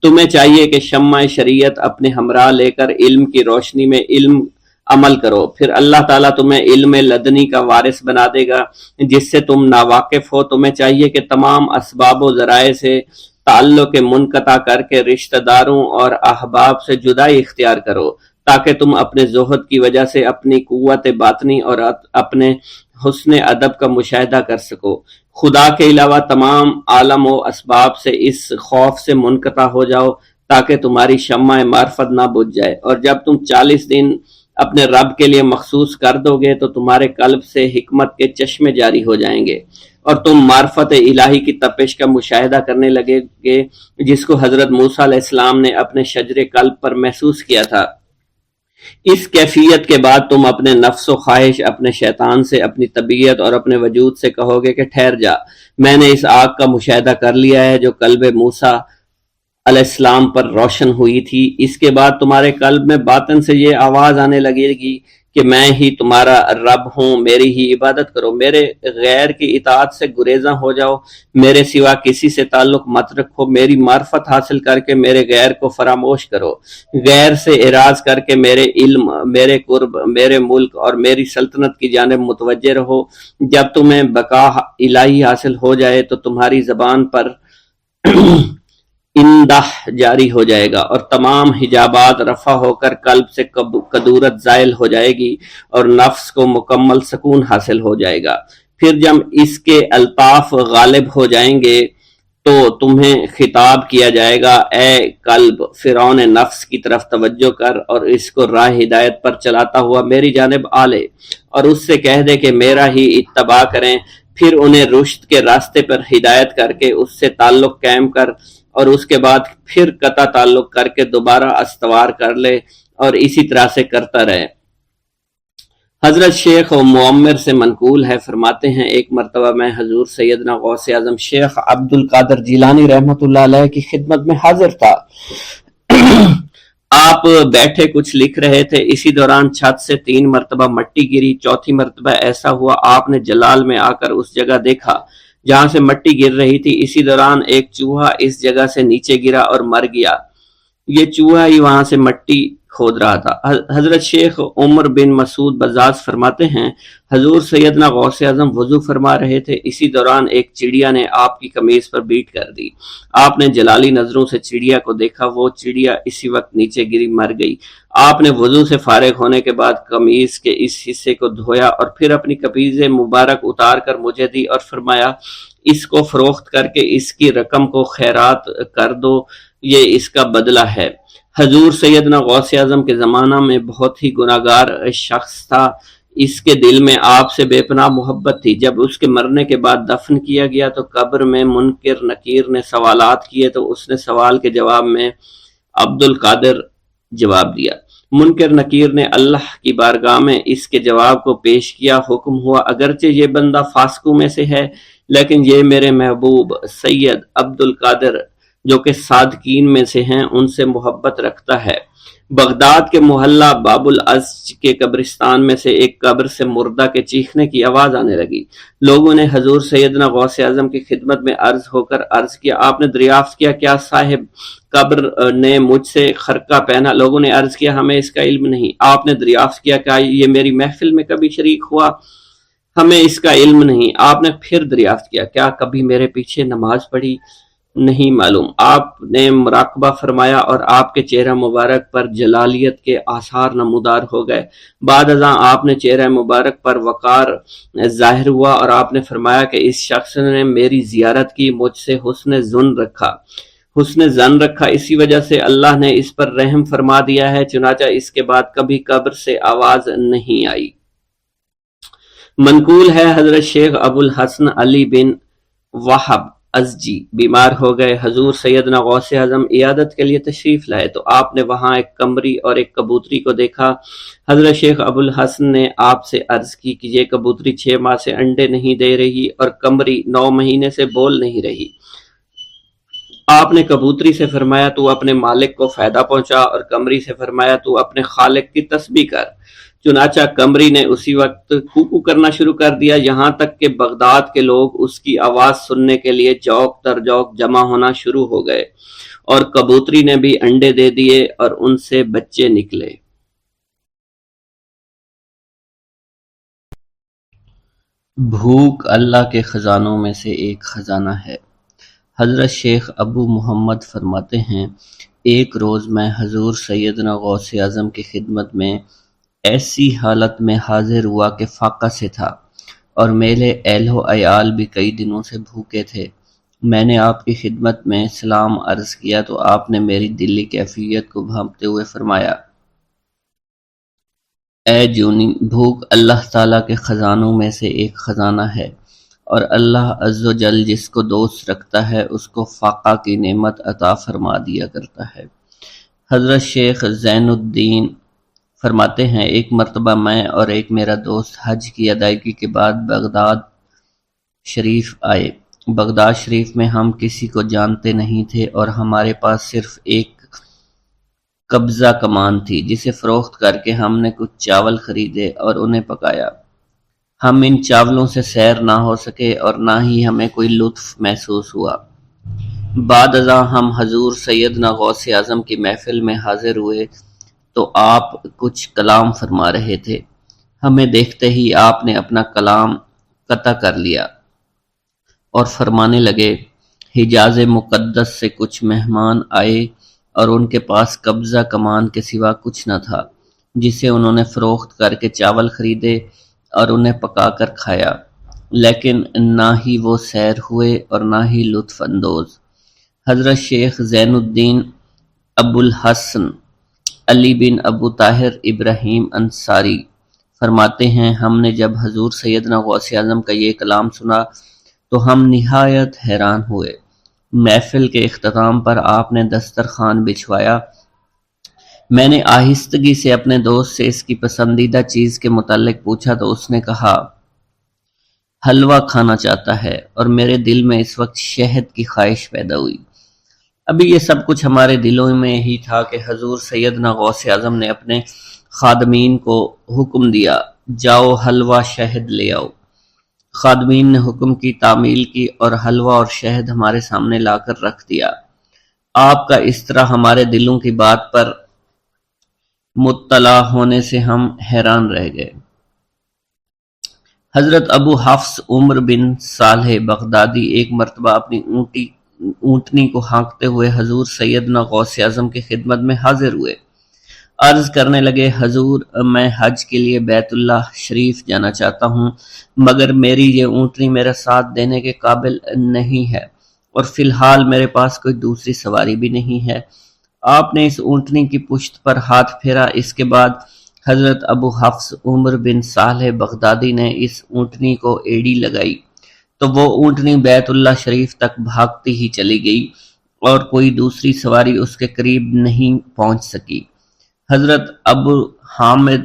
تمہیں چاہیے کہ شمع شریعت اپنے ہمراہ لے کر علم کی روشنی میں علم عمل کرو، پھر اللہ تعالیٰ تمہیں علم لدنی کا وارث بنا دے گا جس سے تم ناواقف ہو۔ تمہیں چاہیے کہ تمام اسباب و ذرائع سے تعلق منقطع کر کے رشتہ داروں اور احباب سے جدائی اختیار کرو، تاکہ تم اپنے زہد کی وجہ سے اپنی قوت باطنی اور اپنے حسن ادب کا مشاہدہ کر سکو۔ خدا کے علاوہ تمام عالم و اسباب سے اس خوف سے منقطع ہو جاؤ تاکہ تمہاری شمع معرفت نہ بجھ جائے، اور جب تم 40 دن اپنے رب کے لیے مخصوص کر دو گے تو تمہارے قلب سے حکمت کے چشمے جاری ہو جائیں گے اور تم معرفت الہی کی تپش کا مشاہدہ کرنے لگے گے جس کو حضرت موسیٰ علیہ السلام نے اپنے شجر قلب پر محسوس کیا تھا۔ اس کیفیت کے بعد تم اپنے نفس و خواہش، اپنے شیطان سے، اپنی طبیعت اور اپنے وجود سے کہو گے کہ ٹھہر جا، میں نے اس آگ کا مشاہدہ کر لیا ہے جو قلب موسیٰ علیہ السلام پر روشن ہوئی تھی۔ اس کے بعد تمہارے قلب میں باطن سے یہ آواز آنے لگے گی کہ میں ہی تمہارا رب ہوں، میری ہی عبادت کرو، میرے غیر کی اطاعت سے گریزاں ہو جاؤ، میرے سوا کسی سے تعلق مت رکھو، میری معرفت حاصل کر کے میرے غیر کو فراموش کرو، غیر سے اعراض کر کے میرے علم، میرے قرب، میرے ملک اور میری سلطنت کی جانب متوجہ رہو۔ جب تمہیں بقا الہی حاصل ہو جائے تو تمہاری زبان پر اندہ جاری ہو جائے گا اور تمام حجابات رفع ہو کر قلب سے کدورت زائل ہو جائے گی اور نفس کو مکمل سکون حاصل ہو جائے گا۔ پھر جب اس کے الطاف غالب ہو جائیں گے تو تمہیں خطاب کیا جائے گا، اے قلب، فرعون نفس کی طرف توجہ کر اور اس کو راہ ہدایت پر چلاتا ہوا میری جانب آ لے اور اس سے کہہ دے کہ میرا ہی اتباع کریں، پھر انہیں رشد کے راستے پر ہدایت کر کے اس سے تعلق قائم کر اور اس کے بعد پھر قطع تعلق کر کے دوبارہ استوار کر لے اور اسی طرح سے کرتا رہے۔ حضرت شیخ و معمر سے منقول ہے، فرماتے ہیں ایک مرتبہ میں حضور سیدنا غوث اعظم شیخ عبد القادر جیلانی رحمۃ اللہ علیہ کی خدمت میں حاضر تھا۔ آپ بیٹھے کچھ لکھ رہے تھے، اسی دوران چھت سے 3 مرتبہ مٹی گری، چوتھی مرتبہ ایسا ہوا آپ نے جلال میں آ کر اس جگہ دیکھا جہاں سے مٹی گر رہی تھی۔ اسی دوران ایک چوہا اس جگہ سے نیچے گرا اور مر گیا، یہ چوہا ہی وہاں سے مٹی کھود رہا تھا۔ حضرت شیخ عمر بن مسعود بزاز فرماتے ہیں حضور سیدنا غوث اعظم وضو فرما رہے تھے، اسی دوران ایک چڑیا نے آپ کی قمیض پر بیٹ کر دی، آپ نے جلالی نظروں سے چڑیا کو دیکھا، وہ چڑیا اسی وقت نیچے گری مر گئی۔ آپ نے وضو سے فارغ ہونے کے بعد قمیض کے اس حصے کو دھویا اور پھر اپنی قمیض مبارک اتار کر مجھے دی اور فرمایا اس کو فروخت کر کے اس کی رقم کو خیرات کر دو، یہ اس کا بدلہ ہے۔ حضور سیدنا غوث اعظم کے زمانہ میں بہت ہی گناہگار شخص تھا، اس کے دل میں آپ سے بے پناہ محبت تھی۔ جب اس کے مرنے کے بعد دفن کیا گیا تو قبر میں منکر نکیر نے سوالات کیے تو اس نے سوال کے جواب میں عبد القادر جواب دیا۔ منکر نکیر نے اللہ کی بارگاہ میں اس کے جواب کو پیش کیا، حکم ہوا اگرچہ یہ بندہ فاسقوں میں سے ہے لیکن یہ میرے محبوب سید عبد القادر جو کہ صادقین میں سے ہیں ان سے محبت رکھتا ہے۔ بغداد کے محلہ باب العز کے قبرستان میں سے ایک قبر سے مردہ کے چیخنے کی آواز آنے لگی۔ لوگوں نے حضور سیدنا غوث اعظم کی خدمت میں عرض ہو کر عرض کیا، آپ نے دریافت کیا کیا صاحب قبر نے مجھ سے خرقہ پہنا؟ لوگوں نے عرض کیا ہمیں اس کا علم نہیں۔ آپ نے دریافت کیا کیا یہ میری محفل میں کبھی شریک ہوا؟ ہمیں اس کا علم نہیں۔ آپ نے پھر دریافت کیا کیا کبھی میرے پیچھے نماز پڑھی؟ نہیں معلوم۔ آپ نے مراقبہ فرمایا اور آپ کے چہرہ مبارک پر جلالیت کے آثار نمودار ہو گئے۔ بعد ازاں آپ نے چہرہ مبارک پر وقار ظاہر ہوا اور آپ نے فرمایا کہ اس شخص نے میری زیارت کی، مجھ سے حسن ظن رکھا، اسی وجہ سے اللہ نے اس پر رحم فرما دیا ہے، چنانچہ اس کے بعد کبھی قبر سے آواز نہیں آئی۔ منقول ہے حضرت شیخ ابو الحسن علی بن وہب ازجی بیمار ہو گئے، حضور سیدنا غوث اعظم عیادت کے لیے تشریف لائے تو آپ نے وہاں ایک قمری اور ایک کبوتری کو دیکھا۔ حضرت شیخ ابو الحسن نے آپ سے عرض کی کہ یہ کبوتری 6 ماہ سے انڈے نہیں دے رہی اور قمری 9 مہینے سے بول نہیں رہی۔ آپ نے کبوتری سے فرمایا تو اپنے مالک کو فائدہ پہنچا اور قمری سے فرمایا تو اپنے خالق کی تسبیح کر۔ چنانچہ قمری نے اسی وقت کوکو کرنا شروع کر دیا، یہاں تک کہ بغداد کے لوگ اس کی آواز سننے کے لیے جوق در جوق جمع ہونا شروع ہو گئے اور کبوتری نے بھی انڈے دے دیے اور ان سے بچے نکلے۔ بھوک اللہ کے خزانوں میں سے ایک خزانہ ہے۔ حضرت شیخ ابو محمد فرماتے ہیں ایک روز میں حضور سیدنا غوث اعظم کی خدمت میں ایسی حالت میں حاضر ہوا کہ فاقہ سے تھا اور میرے اہل و عیال بھی کئی دنوں سے بھوکے تھے۔ میں نے آپ کی خدمت میں سلام عرض کیا تو آپ نے میری دلی کیفیت کو بھانپتے ہوئے فرمایا اے جونی، بھوک اللہ تعالیٰ کے خزانوں میں سے ایک خزانہ ہے، اور اللہ عز و جل جس کو دوست رکھتا ہے اس کو فاقہ کی نعمت عطا فرما دیا کرتا ہے۔ حضرت شیخ زین الدین فرماتے ہیں، ایک مرتبہ میں اور ایک میرا دوست حج کی ادائیگی کے بعد بغداد شریف آئے۔ بغداد شریف میں ہم کسی کو جانتے نہیں تھے اور ہمارے پاس صرف ایک قبضہ کمان تھی جسے فروخت کر کے ہم نے کچھ چاول خریدے اور انہیں پکایا۔ ہم ان چاولوں سے سیر نہ ہو سکے اور نہ ہی ہمیں کوئی لطف محسوس ہوا۔ بعد ازاں ہم حضور سیدنا غوث اعظم کی محفل میں حاضر ہوئے تو آپ کچھ کلام فرما رہے تھے۔ ہمیں دیکھتے ہی آپ نے اپنا کلام قطع کر لیا اور فرمانے لگے، حجاز مقدس سے کچھ مہمان آئے اور ان کے پاس قبضہ کمان کے سوا کچھ نہ تھا جسے انہوں نے فروخت کر کے چاول خریدے اور انہیں پکا کر کھایا، لیکن نہ ہی وہ سیر ہوئے اور نہ ہی لطف اندوز۔ حضرت شیخ زین الدین ابو الحسن علی بن ابو طاہر ابراہیم انصاری فرماتے ہیں، ہم نے جب حضور سیدنا غوث اعظم کا یہ کلام سنا تو ہم نہایت حیران ہوئے۔ محفل کے اختتام پر آپ نے دسترخوان بچھوایا۔ میں نے آہستگی سے اپنے دوست سے اس کی پسندیدہ چیز کے متعلق پوچھا تو اس نے کہا، حلوہ کھانا چاہتا ہے، اور میرے دل میں اس وقت شہد کی خواہش پیدا ہوئی۔ ابھی یہ سب کچھ ہمارے دلوں میں ہی تھا کہ حضور سیدنا غوث اعظم نے اپنے خادمین کو حکم دیا، جاؤ حلوہ شہد لے آؤ۔ خادمین نے حکم کی، تعمیل کی اور حلوہ اور شہد ہمارے سامنے لا کر رکھ دیا۔ آپ کا اس طرح ہمارے دلوں کی بات پر مطلع ہونے سے ہم حیران رہ گئے۔ حضرت ابو حفص عمر بن صالح بغدادی ایک مرتبہ اپنی اونٹنی کو ہانکتے ہوئے حضور سیدنا غوث اعظم کی خدمت میں حاضر ہوئے۔ عرض کرنے لگے، حضور، میں حج کے لیے بیت اللہ شریف جانا چاہتا ہوں، مگر میری یہ اونٹنی میرا ساتھ دینے کے قابل نہیں ہے اور فی الحال میرے پاس کوئی دوسری سواری بھی نہیں ہے۔ آپ نے اس اونٹنی کی پشت پر ہاتھ پھیرا۔ اس کے بعد حضرت ابو حفص عمر بن صالح بغدادی نے اس اونٹنی کو ایڑی لگائی تو وہ اونٹنی بیت اللہ شریف تک بھاگتی ہی چلی گئی اور کوئی دوسری سواری اس کے قریب نہیں پہنچ سکی۔ حضرت ابو حامد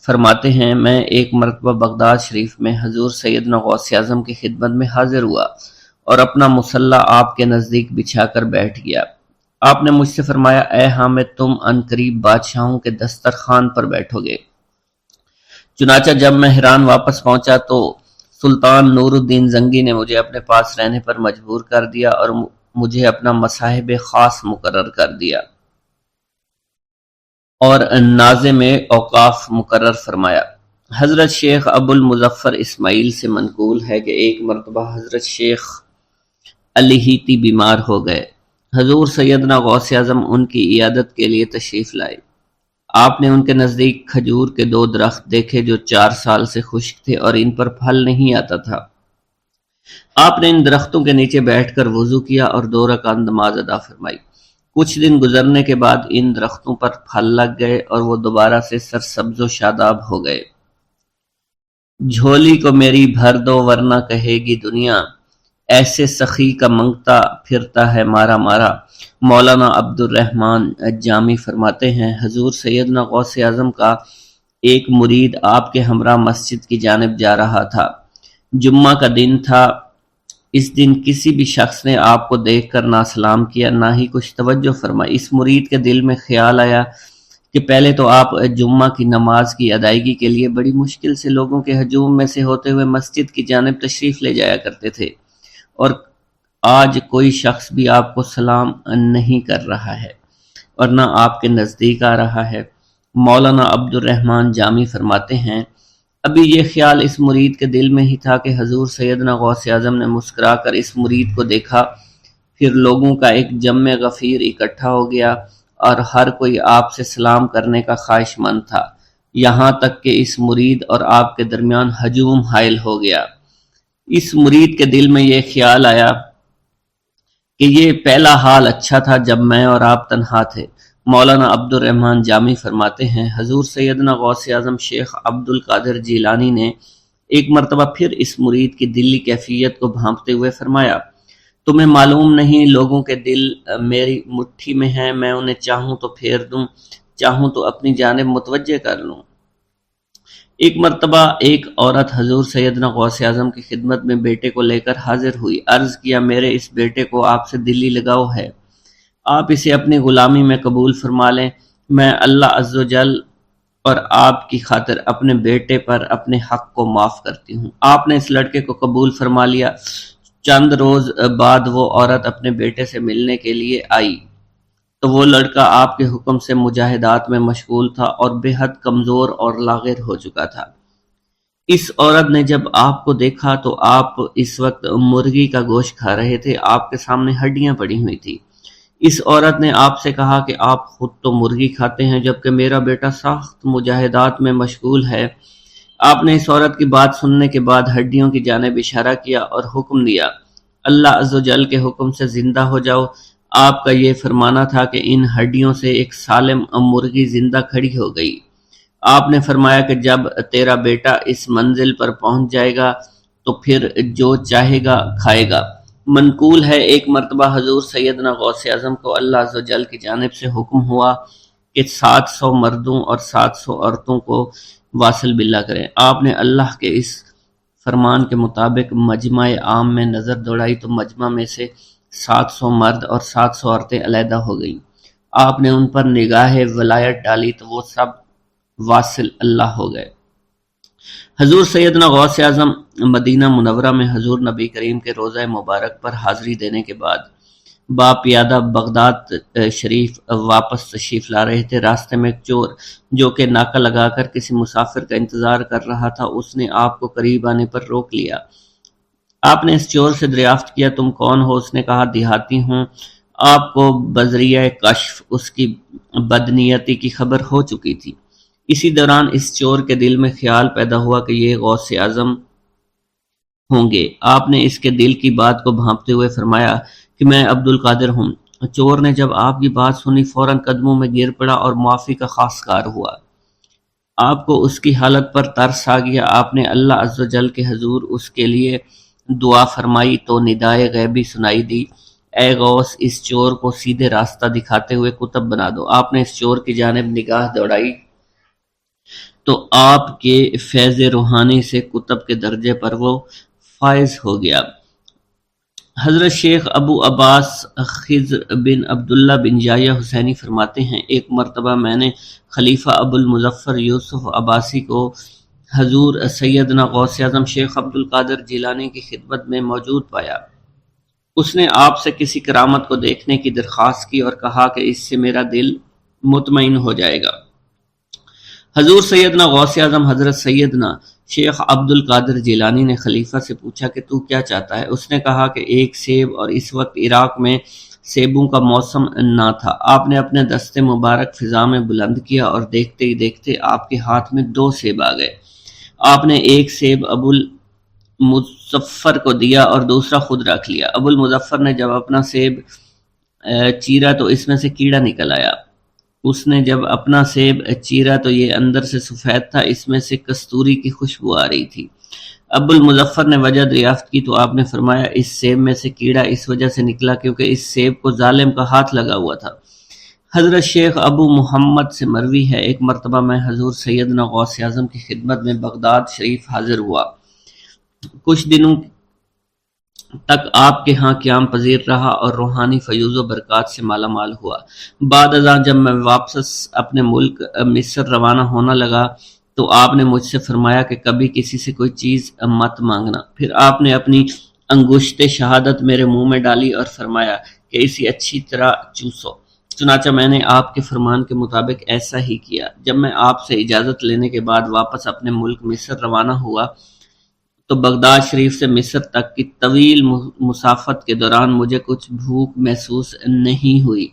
فرماتے ہیں، میں ایک مرتبہ بغداد شریف میں حضور سیدنا غوث اعظم کی خدمت میں حاضر ہوا اور اپنا مصلی آپ کے نزدیک بچھا کر بیٹھ گیا۔ آپ نے مجھ سے فرمایا، اے حامد، تم عنقریب بادشاہوں کے دسترخوان پر بیٹھو گے۔ چنانچہ جب میں حران واپس پہنچا تو سلطان نور الدین زنگی نے مجھے اپنے پاس رہنے پر مجبور کر دیا اور مجھے اپنا مصاحب خاص مقرر کر دیا اور ناظم اوقاف مقرر فرمایا۔ حضرت شیخ ابو المظفر اسماعیل سے منقول ہے کہ ایک مرتبہ حضرت شیخ الہیتی بیمار ہو گئے۔ حضور سیدنا غوث اعظم ان کی عیادت کے لیے تشریف لائے۔ آپ نے ان کے نزدیک کھجور کے 2 درخت دیکھے جو 4 سال سے خشک تھے اور ان پر پھل نہیں آتا تھا۔ آپ نے ان درختوں کے نیچے بیٹھ کر وضو کیا اور 2 رکعت نماز ادا فرمائی۔ کچھ دن گزرنے کے بعد ان درختوں پر پھل لگ گئے اور وہ دوبارہ سے سرسبز و شاداب ہو گئے۔ جھولی کو میری بھر دو ورنہ کہے گی دنیا، ایسے سخی کا منگتا پھرتا ہے مارا مارا۔ مولانا عبد الرحمن جامی فرماتے ہیں، حضور سیدنا غوث اعظم کا ایک مرید آپ کے ہمراہ مسجد کی جانب جا رہا تھا۔ جمعہ کا دن تھا۔ اس دن کسی بھی شخص نے آپ کو دیکھ کر نہ سلام کیا نہ ہی کچھ توجہ فرمائی۔ اس مرید کے دل میں خیال آیا کہ پہلے تو آپ جمعہ کی نماز کی ادائیگی کے لیے بڑی مشکل سے لوگوں کے ہجوم میں سے ہوتے ہوئے مسجد کی جانب تشریف لے جایا کرتے تھے، اور آج کوئی شخص بھی آپ کو سلام نہیں کر رہا ہے اور نہ آپ کے نزدیک آ رہا ہے۔ مولانا عبد الرحمن جامی فرماتے ہیں، ابھی یہ خیال اس مرید کے دل میں ہی تھا کہ حضور سیدنا غوث اعظم نے مسکرا کر اس مرید کو دیکھا، پھر لوگوں کا ایک جمع غفیر اکٹھا ہو گیا اور ہر کوئی آپ سے سلام کرنے کا خواہش مند تھا، یہاں تک کہ اس مرید اور آپ کے درمیان ہجوم حائل ہو گیا۔ اس مرید کے دل میں یہ خیال آیا کہ یہ پہلا حال اچھا تھا جب میں اور آپ تنہا تھے، مولانا عبد الرحمن جامی فرماتے ہیں حضور سیدنا غوث اعظم شیخ عبد القادر جیلانی نے ایک مرتبہ پھر اس مرید کی دلی کیفیت کو بھانپتے ہوئے فرمایا، تمہیں معلوم نہیں لوگوں کے دل میری مٹھی میں ہیں، میں انہیں چاہوں تو پھیر دوں، چاہوں تو اپنی جانب متوجہ کر لوں۔ ایک مرتبہ ایک عورت حضور سیدنا غوث اعظم کی خدمت میں بیٹے کو لے کر حاضر ہوئی، عرض کیا میرے اس بیٹے کو آپ سے دلی لگاؤ ہے، آپ اسے اپنی غلامی میں قبول فرما لیں، میں اللہ عز و جل اور آپ کی خاطر اپنے بیٹے پر اپنے حق کو معاف کرتی ہوں۔ آپ نے اس لڑکے کو قبول فرما لیا۔ چند روز بعد وہ عورت اپنے بیٹے سے ملنے کے لیے آئی تو وہ لڑکا آپ کے حکم سے مجاہدات میں مشغول تھا اور بے حد کمزور اور لاغر ہو چکا تھا۔ اس عورت نے جب آپ کو دیکھا تو آپ اس وقت مرغی کا گوشت کھا رہے تھے، آپ کے سامنے ہڈیاں پڑی ہوئی تھی۔ اس عورت نے آپ سے کہا کہ آپ خود تو مرغی کھاتے ہیں جبکہ میرا بیٹا سخت مجاہدات میں مشغول ہے۔ آپ نے اس عورت کی بات سننے کے بعد ہڈیوں کی جانب اشارہ کیا اور حکم دیا، اللہ عز و جل کے حکم سے زندہ ہو جاؤ۔ آپ کا یہ فرمانا تھا کہ ان ہڈیوں سے ایک سالم مرغی زندہ کھڑی ہو گئی۔ آپ نے فرمایا کہ جب تیرا بیٹا اس منزل پر پہنچ جائے گا تو پھر جو چاہے گا کھائے گا۔ منقول ہے ایک مرتبہ حضور سیدنا غوث اعظم کو اللہ عز و جل کی جانب سے حکم ہوا کہ 700 مردوں اور 700 عورتوں کو واصل باللہ کریں۔ آپ نے اللہ کے اس فرمان کے مطابق مجمع عام میں نظر دوڑائی تو مجمع میں سے 700 مرد اور 700 عورتیں علیحدہ ہو گئیں۔ آپ نے ان پر نگاہ ولایت ڈالی تو وہ سب واصل اللہ ہو گئے۔ حضور سیدنا غوث اعظم مدینہ منورہ میں حضور نبی کریم کے روضہ مبارک پر حاضری دینے کے بعد با پیادہ بغداد شریف واپس تشریف لا رہے تھے۔ راستے میں ایک چور جو کہ ناکہ لگا کر کسی مسافر کا انتظار کر رہا تھا، اس نے آپ کو قریب آنے پر روک لیا۔ آپ نے اس چور سے دریافت کیا تم کون ہو؟ اس نے کہا دیہاتی ہوں۔ آپ کو بذریعہ کشف اس کی بدنیتی کی خبر ہو چکی تھی۔ اسی دوران اس چور کے دل میں خیال پیدا ہوا کہ یہ غوث اعظم ہوں گے۔ آپ نے اس کے دل کی بات کو بھانپتے ہوئے فرمایا کہ میں عبد القادر ہوں۔ چور نے جب آپ کی بات سنی فوراً قدموں میں گر پڑا اور معافی کا خواستگار ہوا۔ آپ کو اس کی حالت پر ترس آ گیا۔ آپ نے اللہ عز و جل کے حضور اس کے لیے دعا فرمائی تو ندائے غیبی سنائی دی، اے غوث اس چور کو سیدھے راستہ دکھاتے ہوئے قطب بنا دو۔ آپ نے اس چور کی جانب نگاہ دوڑائی تو آپ کے فیض روحانی سے قطب کے درجے پر وہ فائز ہو گیا۔ حضرت شیخ ابو عباس خضر بن عبداللہ بن جایہ حسینی فرماتے ہیں ایک مرتبہ میں نے خلیفہ ابو المظفر یوسف عباسی کو حضور سیدنا غوث اعظم شیخ عبد القادر جیلانی کی خدمت میں موجود پایا۔ اس نے آپ سے کسی کرامت کو دیکھنے کی درخواست کی اور کہا کہ اس سے میرا دل مطمئن ہو جائے گا۔ حضور سیدنا غوث اعظم حضرت سیدنا شیخ عبد القادر جیلانی نے خلیفہ سے پوچھا کہ تو کیا چاہتا ہے؟ اس نے کہا کہ ایک سیب، اور اس وقت عراق میں سیبوں کا موسم نہ تھا۔ آپ نے اپنے دست مبارک فضا میں بلند کیا اور دیکھتے ہی دیکھتے آپ کے ہاتھ میں 2 سیب آ گئے۔ آپ نے ایک سیب ابو المظفر کو دیا اور دوسرا خود رکھ لیا۔ ابو المظفر نے جب اپنا سیب چیرا تو اس میں سے کیڑا نکل آیا۔ اس نے جب اپنا سیب چیرا تو یہ اندر سے سفید تھا، اس میں سے کستوری کی خوشبو آ رہی تھی۔ ابو المظفر نے وجہ دریافت کی تو آپ نے فرمایا اس سیب میں سے کیڑا اس وجہ سے نکلا کیونکہ اس سیب کو ظالم کا ہاتھ لگا ہوا تھا۔ حضرت شیخ ابو محمد سے مروی ہے ایک مرتبہ میں حضور سیدنا غوث اعظم کی خدمت میں بغداد شریف حاضر ہوا۔ کچھ دنوں تک آپ کے ہاں قیام پذیر رہا اور روحانی فیوز و برکات سے مالا مال ہوا۔ بعد ازاں جب میں واپس اپنے ملک مصر روانہ ہونا لگا تو آپ نے مجھ سے فرمایا کہ کبھی کسی سے کوئی چیز مت مانگنا۔ پھر آپ نے اپنی انگشت شہادت میرے منہ میں ڈالی اور فرمایا کہ اسے اچھی طرح چوسو۔ چنانچہ میں نے آپ کے فرمان کے مطابق ایسا ہی کیا۔ جب میں آپ سے اجازت لینے کے بعد واپس اپنے ملک مصر روانہ ہوا تو بغداد شریف سے مصر تک کی طویل مسافت کے دوران مجھے کچھ بھوک محسوس نہیں ہوئی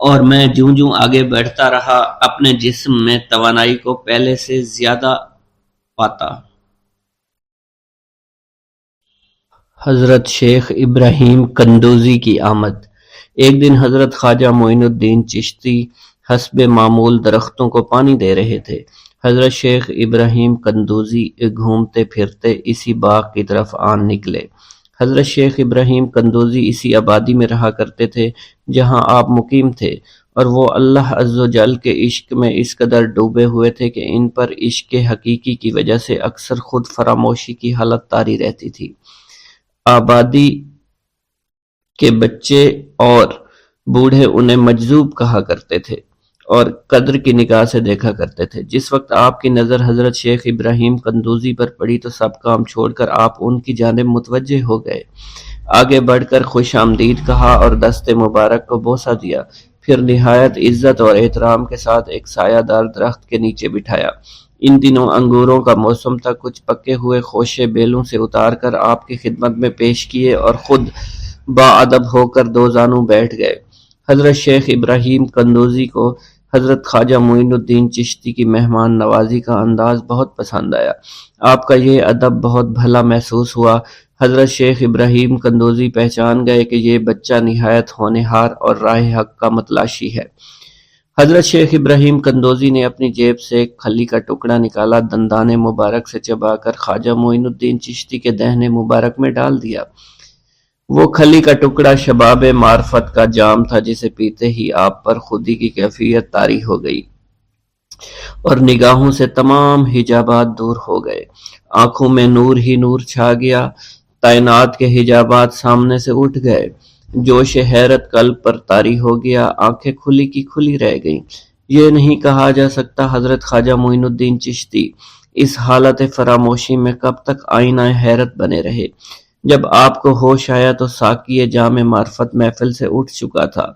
اور میں جوں جوں آگے بڑھتا رہا اپنے جسم میں توانائی کو پہلے سے زیادہ پاتا۔ حضرت شیخ ابراہیم قندوزی کی آمد۔ ایک دن حضرت خواجہ معین الدین چشتی حسب معمول درختوں کو پانی دے رہے تھے۔ حضرت شیخ ابراہیم قندوزی گھومتے پھرتے اسی باغ کی طرف آن نکلے۔ حضرت شیخ ابراہیم قندوزی اسی آبادی میں رہا کرتے تھے جہاں آپ مقیم تھے، اور وہ اللہ عز و جل کے عشق میں اس قدر ڈوبے ہوئے تھے کہ ان پر عشق حقیقی کی وجہ سے اکثر خود فراموشی کی حالت طاری رہتی تھی۔ آبادی کے بچے اور بوڑھے انہیں مجذوب کہا کرتے تھے اور قدر کی نگاہ سے دیکھا کرتے تھے۔ جس وقت آپ کی نظر حضرت شیخ ابراہیم قندوزی پر پڑی تو سب کام چھوڑ کر آپ ان کی جانب متوجہ ہو گئے۔ آگے بڑھ کر خوش آمدید کہا اور دست مبارک کو بوسہ دیا، پھر نہایت عزت اور احترام کے ساتھ ایک سایہ دار درخت کے نیچے بٹھایا۔ ان دنوں انگوروں کا موسم تھا، کچھ پکے ہوئے خوشے بیلوں سے اتار کر آپ کی خدمت میں پیش کیے اور خود باادب ہو کر دو زانوں بیٹھ گئے۔ حضرت شیخ ابراہیم قندوزی کو حضرت خواجہ معین الدین چشتی کی مہمان نوازی کا انداز بہت پسند آیا۔ آپ کا یہ ادب بہت بھلا محسوس ہوا۔ حضرت شیخ ابراہیم قندوزی پہچان گئے کہ یہ بچہ نہایت ہونہار اور راہ حق کا متلاشی ہے۔ حضرت شیخ ابراہیم قندوزی نے اپنی جیب سے ایک کھلی کا ٹکڑا نکالا، دندان مبارک سے چبا کر خواجہ معین الدین چشتی کے دہنے مبارک میں ڈال دیا۔ وہ کھلی کا ٹکڑا شباب معرفت کا جام تھا جسے پیتے ہی آپ پر خودی کی کیفیت طاری ہو گئی اور نگاہوں سے تمام حجابات دور ہو گئے۔ آنکھوں میں نور ہی نور چھا گیا، تعینات کے حجابات سامنے سے اٹھ گئے، جوش حیرت قلب پر طاری ہو گیا، آنکھیں کھلی کی کھلی رہ گئیں۔ یہ نہیں کہا جا سکتا حضرت خواجہ معین الدین چشتی اس حالت فراموشی میں کب تک آئینہ حیرت بنے رہے۔ جب آپ کو ہوش آیا تو ساقی جام معرفت محفل سے اٹھ چکا تھا،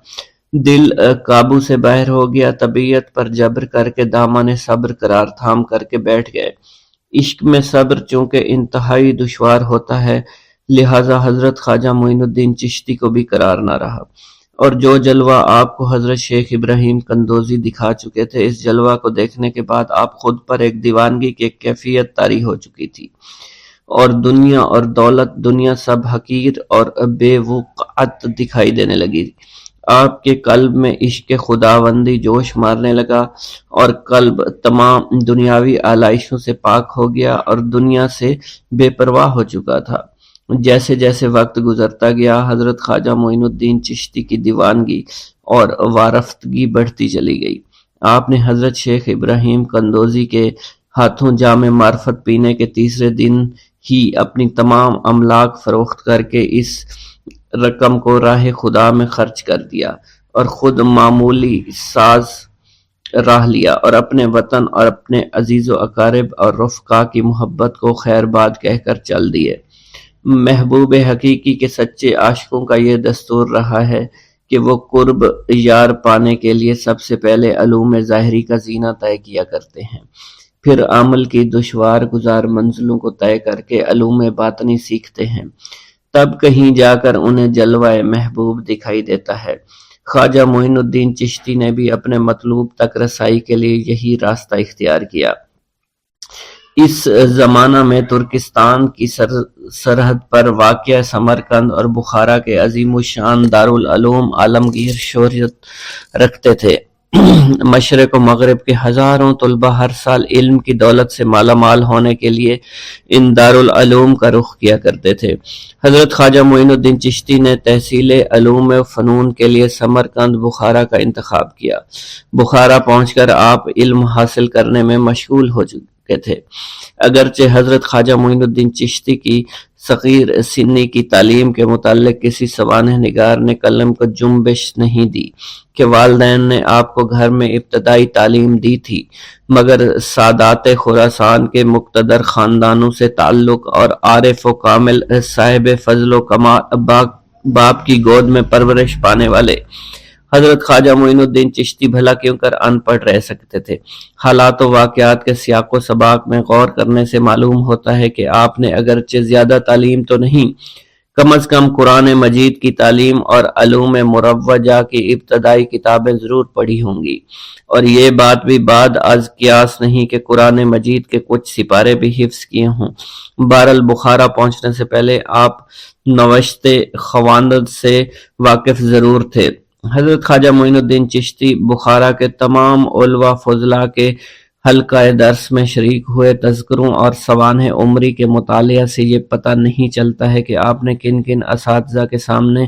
دل قابو سے باہر ہو گیا، طبیعت پر جبر کر کے دامن صبر قرار تھام کر کے بیٹھ گئے۔ عشق میں صبر چونکہ انتہائی دشوار ہوتا ہے، لہٰذا حضرت خواجہ معین الدین چشتی کو بھی قرار نہ رہا، اور جو جلوہ آپ کو حضرت شیخ ابراہیم قندوزی دکھا چکے تھے، اس جلوہ کو دیکھنے کے بعد آپ خود پر ایک دیوانگی کی ایک کیفیت طاری ہو چکی تھی، اور دنیا اور دولت، دنیا سب حقیر اور بے وقعت دکھائی دینے لگی۔ آپ کے قلب میں عشق خداوندی جوش مارنے لگا اور قلب تمام دنیاوی آلائشوں سے پاک ہو گیا اور دنیا سے بے پرواہ ہو چکا تھا۔ جیسے جیسے وقت گزرتا گیا، حضرت خواجہ معین الدین چشتی کی دیوانگی اور وارفتگی بڑھتی چلی گئی۔ آپ نے حضرت شیخ ابراہیم قندوزی کے ہاتھوں جام معرفت پینے کے تیسرے دن ہی اپنی تمام املاک فروخت کر کے اس رقم کو راہ خدا میں خرچ کر دیا اور خود معمولی ساز راہ لیا اور اپنے وطن اور اپنے عزیز و اقارب اور رفقا کی محبت کو خیر باد کہہ کر چل دیے۔ محبوب حقیقی کے سچے عاشقوں کا یہ دستور رہا ہے کہ وہ قرب یار پانے کے لیے سب سے پہلے علوم ظاہری کا زینہ طے کیا کرتے ہیں، پھر عمل کی دشوار گزار منزلوں کو طے کر کے علوم باطنی سیکھتے ہیں، تب کہیں جا کر انہیں جلوہ محبوب دکھائی دیتا ہے۔ خواجہ معین الدین چشتی نے بھی اپنے مطلوب تک رسائی کے لیے یہی راستہ اختیار کیا۔ اس زمانہ میں ترکستان کی سرحد پر واقع سمرقند اور بخارا کے عظیم الشان دارالعلوم عالمگیر شہرت رکھتے تھے۔ مشرق و مغرب کے ہزاروں طلبہ ہر سال علم کی دولت سے مالا مال ہونے کے لیے ان دارالعلوم کا رخ کیا کرتے تھے۔ حضرت خواجہ معین الدین چشتی نے تحصیل علوم و فنون کے لیے سمرقند بخارا کا انتخاب کیا۔ بخارا پہنچ کر آپ علم حاصل کرنے میں مشغول ہو چکے تھے، اگرچہ حضرت خواجہ معین الدین چشتی کی صغیر سنی کی تعلیم کے متعلق کسی سوانح نگار نے قلم کو جنبش نہیں دی کہ والدین نے آپ کو گھر میں ابتدائی تعلیم دی تھی، مگر سادات خراسان کے مقتدر خاندانوں سے تعلق اور عارف و کامل صاحب فضل و کمال باپ کی گود میں پرورش پانے والے حضرت خواجہ معین الدین چشتی بھلا کیوں کر ان پڑھ رہ سکتے تھے۔ حالات و واقعات کے سیاق و سباق میں غور کرنے سے معلوم ہوتا ہے کہ آپ نے اگرچہ زیادہ تعلیم تو نہیں، کم از کم قرآن مجید کی تعلیم اور علوم مروجہ کی ابتدائی کتابیں ضرور پڑھی ہوں گی، اور یہ بات بھی بعد از قیاس نہیں کہ قرآن مجید کے کچھ سپارے بھی حفظ کیے ہوں۔ بہرحال بخارا پہنچنے سے پہلے آپ نوشت خواندند سے واقف ضرور تھے۔ حضرت خواجہ معین الدین چشتی بخارا کے تمام علماء فضلاء کے حلقہ درس میں شریک ہوئے۔ تذکروں اور سوانح عمری کے مطالعہ سے یہ پتہ نہیں چلتا ہے کہ آپ نے کن کن اساتذہ کے سامنے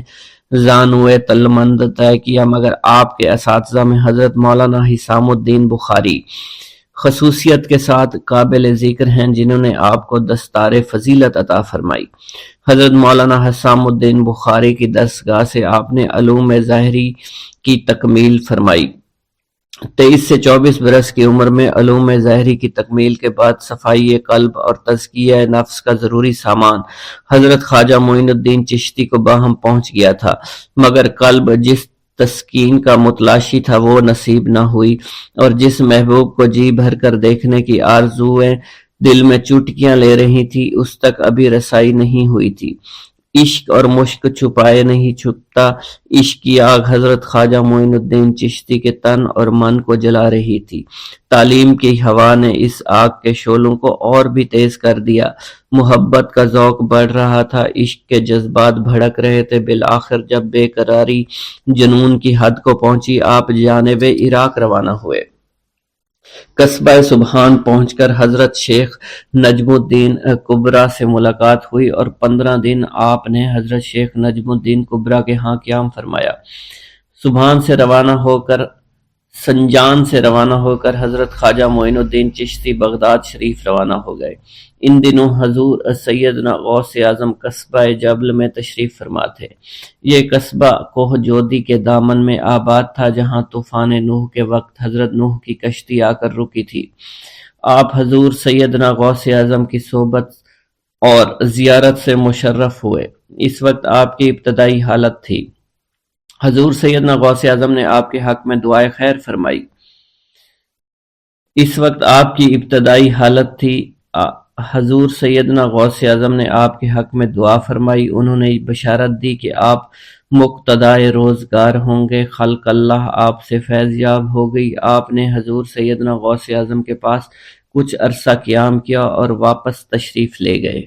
زانوئے تلمند طے کیا، مگر آپ کے اساتذہ میں حضرت مولانا حسام الدین بخاری خصوصیت کے ساتھ قابل ذکر ہیں، جنہوں نے آپ کو دستار فضیلت عطا فرمائی۔ حضرت مولانا حسام الدین بخاری کی دستگاہ سے آپ نے علوم ظاہری کی تکمیل فرمائی۔ 23 سے 24 برس کی عمر میں علوم ظاہری کی تکمیل کے بعد صفائی قلب اور تزکیہ نفس کا ضروری سامان حضرت خواجہ معین الدین چشتی کو باہم پہنچ گیا تھا، مگر قلب جس تسکین کا متلاشی تھا وہ نصیب نہ ہوئی، اور جس محبوب کو جی بھر کر دیکھنے کی آرزویں دل میں چوٹکیاں لے رہی تھی اس تک ابھی رسائی نہیں ہوئی تھی۔ عشق اور مشک چھپائے نہیں چھپتا، عشق کی آگ حضرت خواجہ معین الدین چشتی کے تن اور من کو جلا رہی تھی۔ تعلیم کی ہوا نے اس آگ کے شعلوں کو اور بھی تیز کر دیا، محبت کا ذوق بڑھ رہا تھا، عشق کے جذبات بھڑک رہے تھے۔ بالآخر جب بے قراری جنون کی حد کو پہنچی، آپ جانب عراق روانہ ہوئے۔ قصبہ سبحان پہنچ کر حضرت شیخ نجم الدین کبرا سے ملاقات ہوئی، اور 15 دن آپ نے حضرت شیخ نجم الدین کبرا کے ہاں قیام فرمایا۔ سبحان سے روانہ ہو کر سنجان سے روانہ ہو کر حضرت خواجہ معین الدین چشتی بغداد شریف روانہ ہو گئے۔ ان دنوں حضور سیدنا غوث اعظم قصبہ جبل میں تشریف فرما تھے۔ یہ قصبہ کوہ جودی کے دامن میں آباد تھا، جہاں طوفان نوح کے وقت حضرت نوح کی کشتی آ کر رکی تھی۔ آپ حضور سیدنا غوث اعظم کی صحبت اور زیارت سے مشرف ہوئے۔ اس وقت آپ کی ابتدائی حالت تھی۔ حضور سیدنا غوث اعظم نے آپ کے حق میں دعائے خیر فرمائی۔ اس وقت آپ کی ابتدائی حالت تھی۔ حضور سیدنا غوث اعظم نے آپ کے حق میں دعا فرمائی۔ انہوں نے بشارت دی کہ آپ مقتدائے روزگار ہوں گے۔ خلق اللہ آپ سے فیض یاب ہو گئی۔ آپ نے حضور سیدنا غوث اعظم کے پاس کچھ عرصہ قیام کیا اور واپس تشریف لے گئے۔